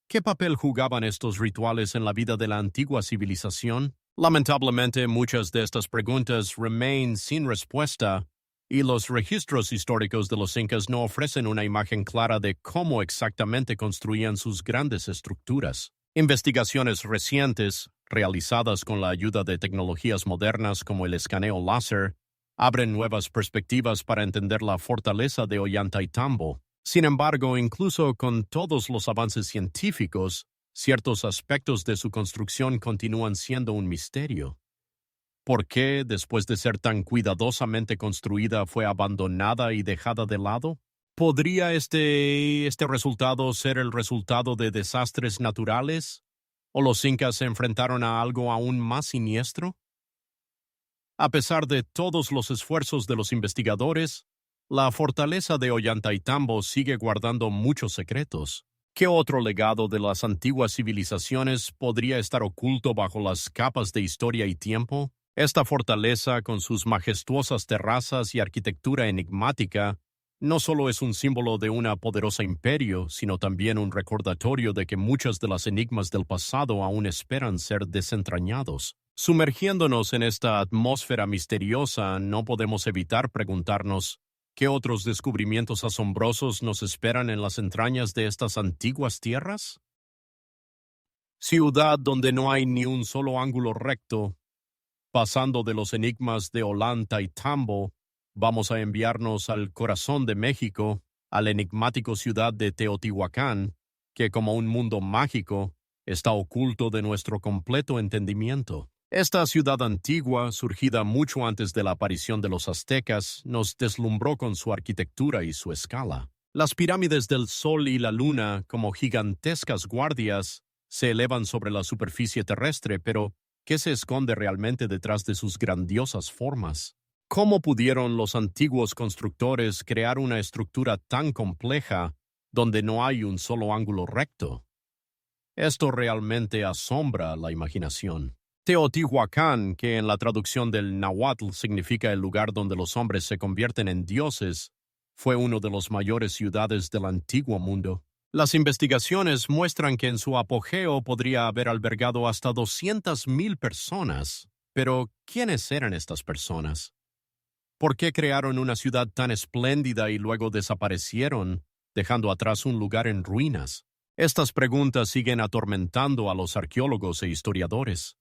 ¿Qué papel jugaban estos rituales en la vida de la antigua civilización? Lamentablemente, muchas de estas preguntas remain sin respuesta, y los registros históricos de los incas no ofrecen una imagen clara de cómo exactamente construían sus grandes estructuras. Investigaciones recientes, realizadas con la ayuda de tecnologías modernas como el escaneo láser, abren nuevas perspectivas para entender la fortaleza de Ollantaytambo. Sin embargo, incluso con todos los avances científicos, ciertos aspectos de su construcción continúan siendo un misterio. ¿Por qué, después de ser tan cuidadosamente construida, fue abandonada y dejada de lado? ¿Podría este resultado ser el resultado de desastres naturales? ¿O los incas se enfrentaron a algo aún más siniestro? A pesar de todos los esfuerzos de los investigadores, la fortaleza de Ollantaytambo sigue guardando muchos secretos. ¿Qué otro legado de las antiguas civilizaciones podría estar oculto bajo las capas de historia y tiempo? Esta fortaleza, con sus majestuosas terrazas y arquitectura enigmática, no solo es un símbolo de un poderoso imperio, sino también un recordatorio de que muchas de las enigmas del pasado aún esperan ser desentrañados. Sumergiéndonos en esta atmósfera misteriosa, no podemos evitar preguntarnos, ¿qué otros descubrimientos asombrosos nos esperan en las entrañas de estas antiguas tierras? Ciudad donde no hay ni un solo ángulo recto. Pasando de los enigmas de Ollantaytambo, vamos a enviarnos al corazón de México, a la enigmática ciudad de Teotihuacán, que como un mundo mágico, está oculto de nuestro completo entendimiento. Esta ciudad antigua, surgida mucho antes de la aparición de los aztecas, nos deslumbró con su arquitectura y su escala. Las pirámides del Sol y la Luna, como gigantescas guardias, se elevan sobre la superficie terrestre, pero ¿qué se esconde realmente detrás de sus grandiosas formas? ¿Cómo pudieron los antiguos constructores crear una estructura tan compleja donde no hay un solo ángulo recto? Esto realmente asombra la imaginación. Teotihuacán, que en la traducción del náhuatl significa el lugar donde los hombres se convierten en dioses, fue una de las mayores ciudades del antiguo mundo. Las investigaciones muestran que en su apogeo podría haber albergado hasta 200,000 personas. Pero, ¿quiénes eran estas personas? ¿Por qué crearon una ciudad tan espléndida y luego desaparecieron, dejando atrás un lugar en ruinas? Estas preguntas siguen atormentando a los arqueólogos e historiadores.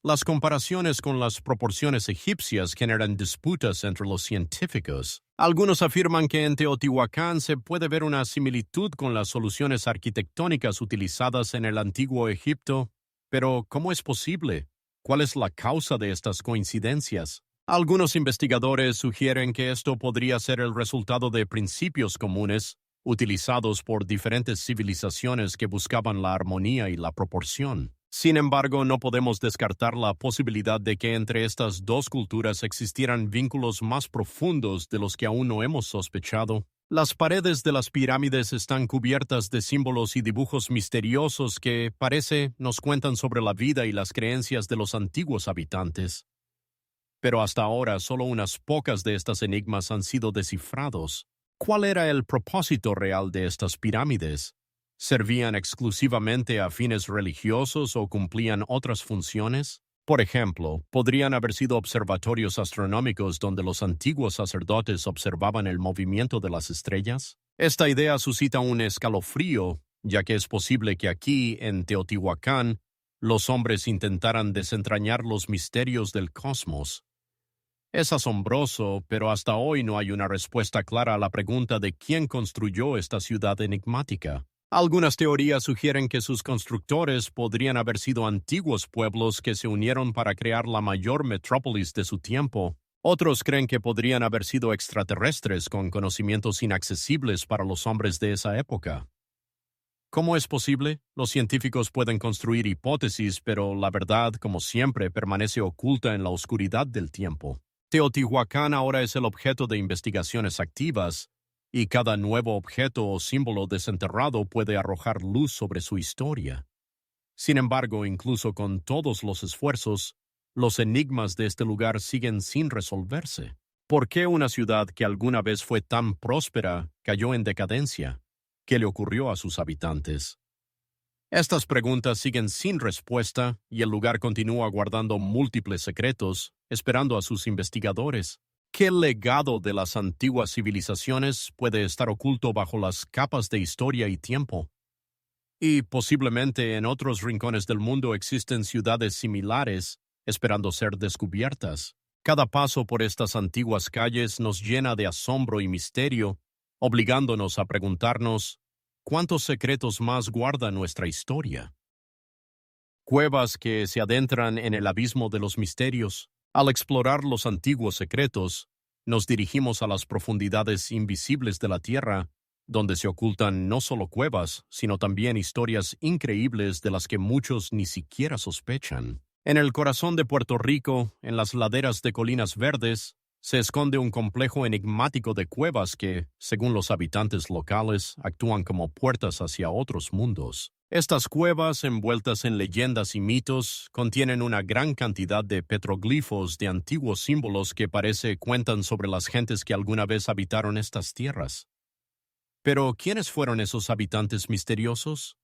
Las comparaciones con las proporciones egipcias generan disputas entre los científicos. Algunos afirman que en Teotihuacán se puede ver una similitud con las soluciones arquitectónicas utilizadas en el antiguo Egipto, pero ¿cómo es posible? ¿Cuál es la causa de estas coincidencias? Algunos investigadores sugieren que esto podría ser el resultado de principios comunes utilizados por diferentes civilizaciones que buscaban la armonía y la proporción. Sin embargo, no podemos descartar la posibilidad de que entre estas dos culturas existieran vínculos más profundos de los que aún no hemos sospechado. Las paredes de las pirámides están cubiertas de símbolos y dibujos misteriosos que, parece, nos cuentan sobre la vida y las creencias de los antiguos habitantes. Pero hasta ahora solo unas pocas de estas enigmas han sido descifrados. ¿Cuál era el propósito real de estas pirámides? ¿Servían exclusivamente a fines religiosos o cumplían otras funciones? Por ejemplo, podrían haber sido observatorios astronómicos donde los antiguos sacerdotes observaban el movimiento de las estrellas. Esta idea suscita un escalofrío, ya que es posible que aquí, en Teotihuacán, los hombres intentaran desentrañar los misterios del cosmos. Es asombroso, pero hasta hoy no hay una respuesta clara a la pregunta de quién construyó esta ciudad enigmática. Algunas teorías sugieren que sus constructores podrían haber sido antiguos pueblos que se unieron para crear la mayor metrópolis de su tiempo. Otros creen que podrían haber sido extraterrestres con conocimientos inaccesibles para los hombres de esa época. ¿Cómo es posible? Los científicos pueden construir hipótesis, pero la verdad, como siempre, permanece oculta en la oscuridad del tiempo. Teotihuacán ahora es el objeto de investigaciones activas, y cada nuevo objeto o símbolo desenterrado puede arrojar luz sobre su historia. Sin embargo, incluso con todos los esfuerzos, los enigmas de este lugar siguen sin resolverse. ¿Por qué una ciudad que alguna vez fue tan próspera cayó en decadencia? ¿Qué le ocurrió a sus habitantes? Estas preguntas siguen sin respuesta y el lugar continúa guardando múltiples secretos, esperando a sus investigadores. ¿Qué legado de las antiguas civilizaciones puede estar oculto bajo las capas de historia y tiempo? Y posiblemente en otros rincones del mundo existen ciudades similares esperando ser descubiertas. Cada paso por estas antiguas calles nos llena de asombro y misterio, obligándonos a preguntarnos, ¿cuántos secretos más guarda nuestra historia? Cuevas que se adentran en el abismo de los misterios. Al explorar los antiguos secretos, nos dirigimos a las profundidades invisibles de la Tierra, donde se ocultan no solo cuevas, sino también historias increíbles de las que muchos ni siquiera sospechan. En el corazón de Puerto Rico, en las laderas de Colinas Verdes, se esconde un complejo enigmático de cuevas que, según los habitantes locales, actúan como puertas hacia otros mundos. Estas cuevas, envueltas en leyendas y mitos, contienen una gran cantidad de petroglifos de antiguos símbolos que parece cuentan sobre las gentes que alguna vez habitaron estas tierras. Pero, ¿quiénes fueron esos habitantes misteriosos?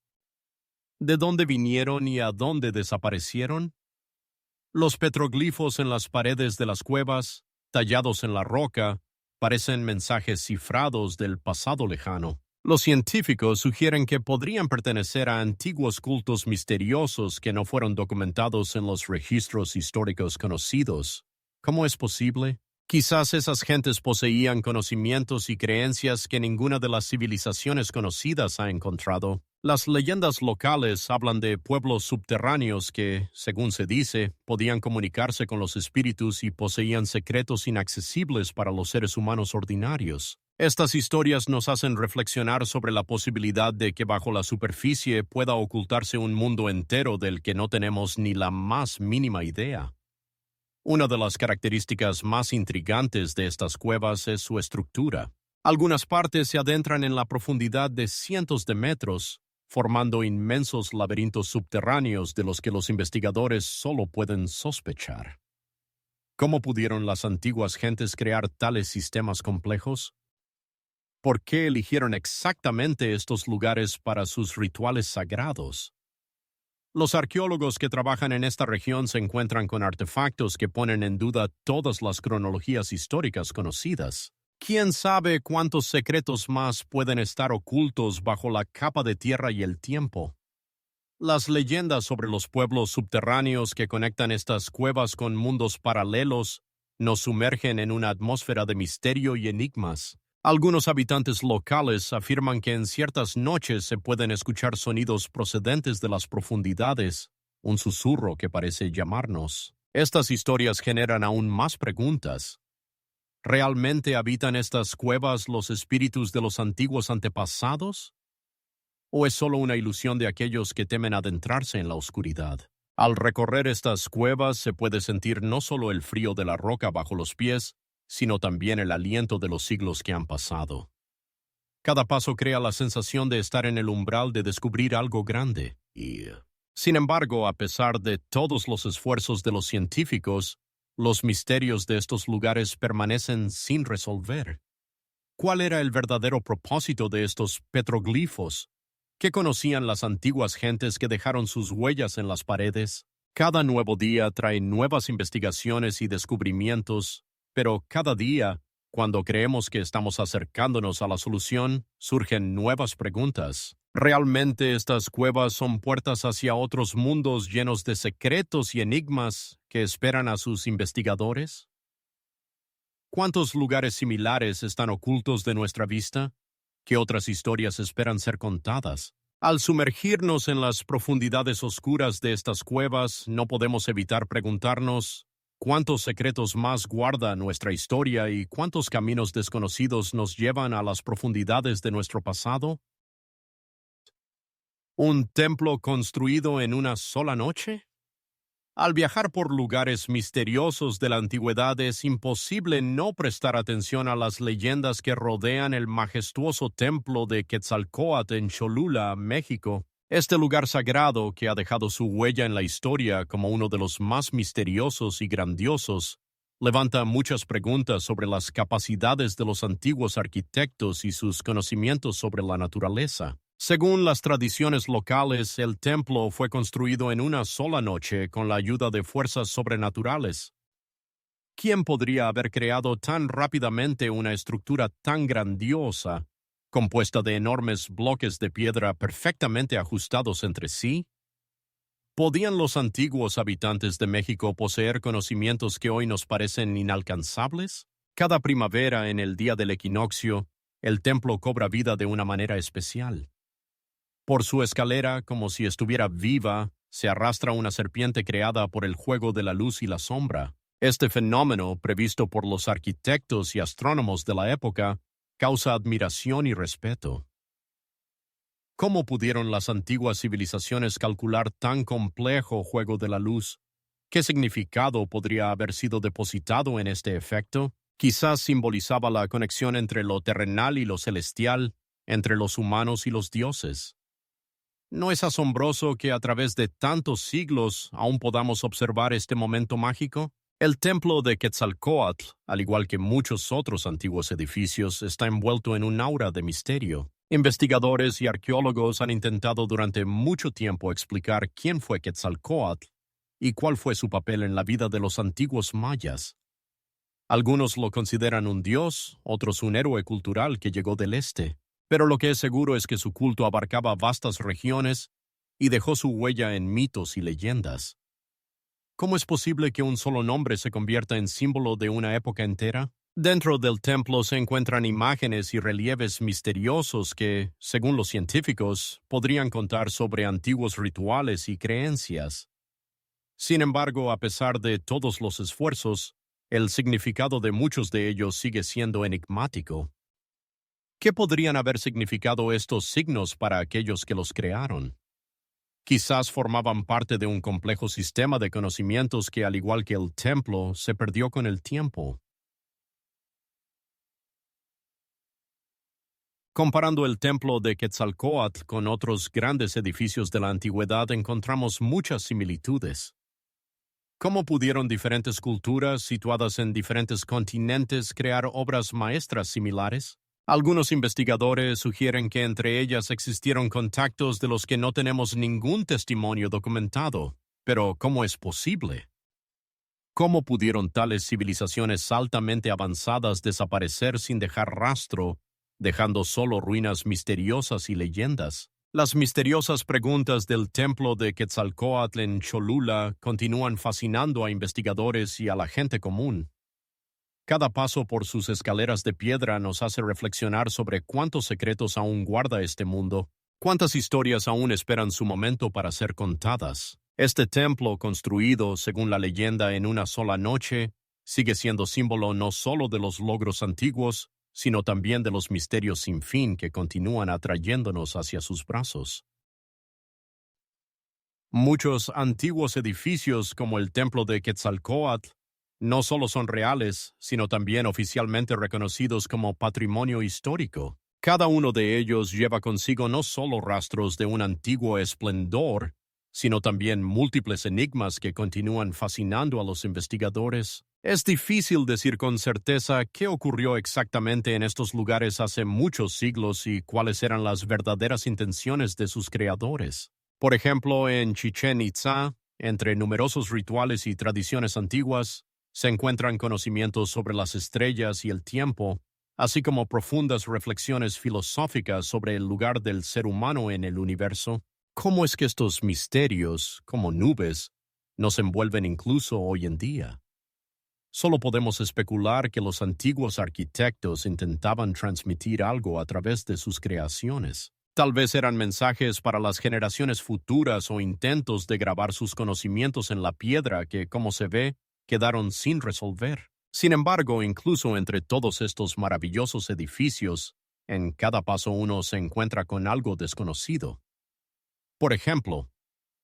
¿De dónde vinieron y a dónde desaparecieron? Los petroglifos en las paredes de las cuevas, tallados en la roca, parecen mensajes cifrados del pasado lejano. Los científicos sugieren que podrían pertenecer a antiguos cultos misteriosos que no fueron documentados en los registros históricos conocidos. ¿Cómo es posible? Quizás esas gentes poseían conocimientos y creencias que ninguna de las civilizaciones conocidas ha encontrado. Las leyendas locales hablan de pueblos subterráneos que, según se dice, podían comunicarse con los espíritus y poseían secretos inaccesibles para los seres humanos ordinarios. Estas historias nos hacen reflexionar sobre la posibilidad de que bajo la superficie pueda ocultarse un mundo entero del que no tenemos ni la más mínima idea. Una de las características más intrigantes de estas cuevas es su estructura. Algunas partes se adentran en la profundidad de cientos de metros, formando inmensos laberintos subterráneos de los que los investigadores solo pueden sospechar. ¿Cómo pudieron las antiguas gentes crear tales sistemas complejos? ¿Por qué eligieron exactamente estos lugares para sus rituales sagrados? Los arqueólogos que trabajan en esta región se encuentran con artefactos que ponen en duda todas las cronologías históricas conocidas. ¿Quién sabe cuántos secretos más pueden estar ocultos bajo la capa de tierra y el tiempo? Las leyendas sobre los pueblos subterráneos que conectan estas cuevas con mundos paralelos nos sumergen en una atmósfera de misterio y enigmas. Algunos habitantes locales afirman que en ciertas noches se pueden escuchar sonidos procedentes de las profundidades, un susurro que parece llamarnos. Estas historias generan aún más preguntas. ¿Realmente habitan estas cuevas los espíritus de los antiguos antepasados? ¿O es solo una ilusión de aquellos que temen adentrarse en la oscuridad? Al recorrer estas cuevas se puede sentir no solo el frío de la roca bajo los pies, sino también el aliento de los siglos que han pasado. Cada paso crea la sensación de estar en el umbral de descubrir algo grande. Sin embargo, a pesar de todos los esfuerzos de los científicos, los misterios de estos lugares permanecen sin resolver. ¿Cuál era el verdadero propósito de estos petroglifos? ¿Qué conocían las antiguas gentes que dejaron sus huellas en las paredes? Cada nuevo día trae nuevas investigaciones y descubrimientos, pero cada día, cuando creemos que estamos acercándonos a la solución, surgen nuevas preguntas. ¿Realmente estas cuevas son puertas hacia otros mundos llenos de secretos y enigmas que esperan a sus investigadores? ¿Cuántos lugares similares están ocultos de nuestra vista? ¿Qué otras historias esperan ser contadas? Al sumergirnos en las profundidades oscuras de estas cuevas, no podemos evitar preguntarnos ¿cuántos secretos más guarda nuestra historia y cuántos caminos desconocidos nos llevan a las profundidades de nuestro pasado? ¿Un templo construido en una sola noche? Al viajar por lugares misteriosos de la antigüedad es imposible no prestar atención a las leyendas que rodean el majestuoso templo de Quetzalcóatl en Cholula, México. Este lugar sagrado, que ha dejado su huella en la historia como uno de los más misteriosos y grandiosos, levanta muchas preguntas sobre las capacidades de los antiguos arquitectos y sus conocimientos sobre la naturaleza. Según las tradiciones locales, el templo fue construido en una sola noche con la ayuda de fuerzas sobrenaturales. ¿Quién podría haber creado tan rápidamente una estructura tan grandiosa, compuesta de enormes bloques de piedra perfectamente ajustados entre sí? ¿Podían los antiguos habitantes de México poseer conocimientos que hoy nos parecen inalcanzables? Cada primavera, en el día del equinoccio, el templo cobra vida de una manera especial. Por su escalera, como si estuviera viva, se arrastra una serpiente creada por el juego de la luz y la sombra. Este fenómeno, previsto por los arquitectos y astrónomos de la época, causa admiración y respeto. ¿Cómo pudieron las antiguas civilizaciones calcular tan complejo juego de la luz? ¿Qué significado podría haber sido depositado en este efecto? Quizás simbolizaba la conexión entre lo terrenal y lo celestial, entre los humanos y los dioses. ¿No es asombroso que a través de tantos siglos aún podamos observar este momento mágico? El templo de Quetzalcóatl, al igual que muchos otros antiguos edificios, está envuelto en un aura de misterio. Investigadores y arqueólogos han intentado durante mucho tiempo explicar quién fue Quetzalcóatl y cuál fue su papel en la vida de los antiguos mayas. Algunos lo consideran un dios, otros un héroe cultural que llegó del este, pero lo que es seguro es que su culto abarcaba vastas regiones y dejó su huella en mitos y leyendas. ¿Cómo es posible que un solo nombre se convierta en símbolo de una época entera? Dentro del templo se encuentran imágenes y relieves misteriosos que, según los científicos, podrían contar sobre antiguos rituales y creencias. Sin embargo, a pesar de todos los esfuerzos, el significado de muchos de ellos sigue siendo enigmático. ¿Qué podrían haber significado estos signos para aquellos que los crearon? Quizás formaban parte de un complejo sistema de conocimientos que, al igual que el templo, se perdió con el tiempo. Comparando el templo de Quetzalcóatl con otros grandes edificios de la antigüedad, encontramos muchas similitudes. ¿Cómo pudieron diferentes culturas situadas en diferentes continentes crear obras maestras similares? Algunos investigadores sugieren que entre ellas existieron contactos de los que no tenemos ningún testimonio documentado. Pero, ¿cómo es posible? ¿Cómo pudieron tales civilizaciones altamente avanzadas desaparecer sin dejar rastro, dejando solo ruinas misteriosas y leyendas? Las misteriosas preguntas del templo de Quetzalcóatl en Cholula continúan fascinando a investigadores y a la gente común. Cada paso por sus escaleras de piedra nos hace reflexionar sobre cuántos secretos aún guarda este mundo, cuántas historias aún esperan su momento para ser contadas. Este templo, construido, según la leyenda, en una sola noche, sigue siendo símbolo no solo de los logros antiguos, sino también de los misterios sin fin que continúan atrayéndonos hacia sus brazos. Muchos antiguos edificios, como el templo de Quetzalcóatl, no solo son reales, sino también oficialmente reconocidos como patrimonio histórico. Cada uno de ellos lleva consigo no solo rastros de un antiguo esplendor, sino también múltiples enigmas que continúan fascinando a los investigadores. Es difícil decir con certeza qué ocurrió exactamente en estos lugares hace muchos siglos y cuáles eran las verdaderas intenciones de sus creadores. Por ejemplo, en Chichén Itzá, entre numerosos rituales y tradiciones antiguas, se encuentran conocimientos sobre las estrellas y el tiempo, así como profundas reflexiones filosóficas sobre el lugar del ser humano en el universo. ¿Cómo es que estos misterios, como nubes, nos envuelven incluso hoy en día? Solo podemos especular que los antiguos arquitectos intentaban transmitir algo a través de sus creaciones. Tal vez eran mensajes para las generaciones futuras o intentos de grabar sus conocimientos en la piedra que, como se ve, quedaron sin resolver. Sin embargo, incluso entre todos estos maravillosos edificios, en cada paso uno se encuentra con algo desconocido. Por ejemplo,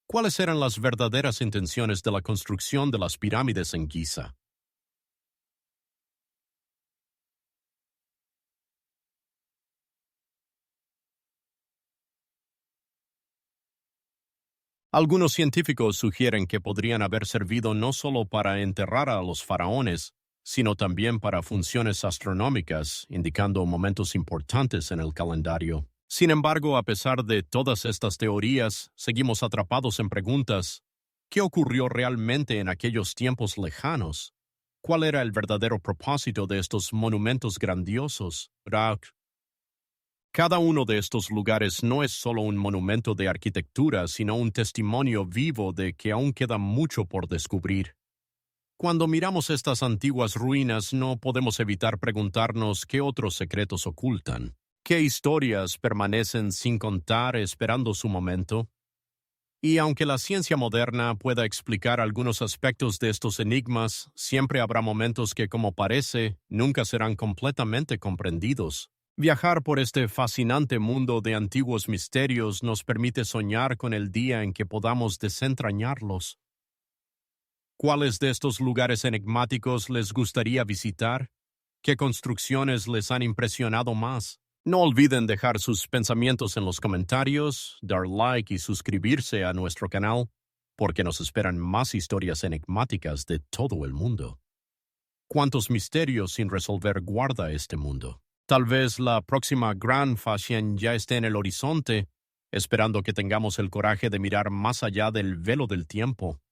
¿cuáles eran las verdaderas intenciones de la construcción de las pirámides en Giza? Algunos científicos sugieren que podrían haber servido no solo para enterrar a los faraones, sino también para funciones astronómicas, indicando momentos importantes en el calendario. Sin embargo, a pesar de todas estas teorías, seguimos atrapados en preguntas. ¿Qué ocurrió realmente en aquellos tiempos lejanos? ¿Cuál era el verdadero propósito de estos monumentos grandiosos? Cada uno de estos lugares no es solo un monumento de arquitectura, sino un testimonio vivo de que aún queda mucho por descubrir. Cuando miramos estas antiguas ruinas, no podemos evitar preguntarnos qué otros secretos ocultan, qué historias permanecen sin contar esperando su momento. Y aunque la ciencia moderna pueda explicar algunos aspectos de estos enigmas, siempre habrá momentos que, como parece, nunca serán completamente comprendidos. Viajar por este fascinante mundo de antiguos misterios nos permite soñar con el día en que podamos desentrañarlos. ¿Cuáles de estos lugares enigmáticos les gustaría visitar? ¿Qué construcciones les han impresionado más? No olviden dejar sus pensamientos en los comentarios, dar like y suscribirse a nuestro canal, porque nos esperan más historias enigmáticas de todo el mundo. ¿Cuántos misterios sin resolver guarda este mundo? Tal vez la próxima gran Faxian ya esté en el horizonte, esperando que tengamos el coraje de mirar más allá del velo del tiempo.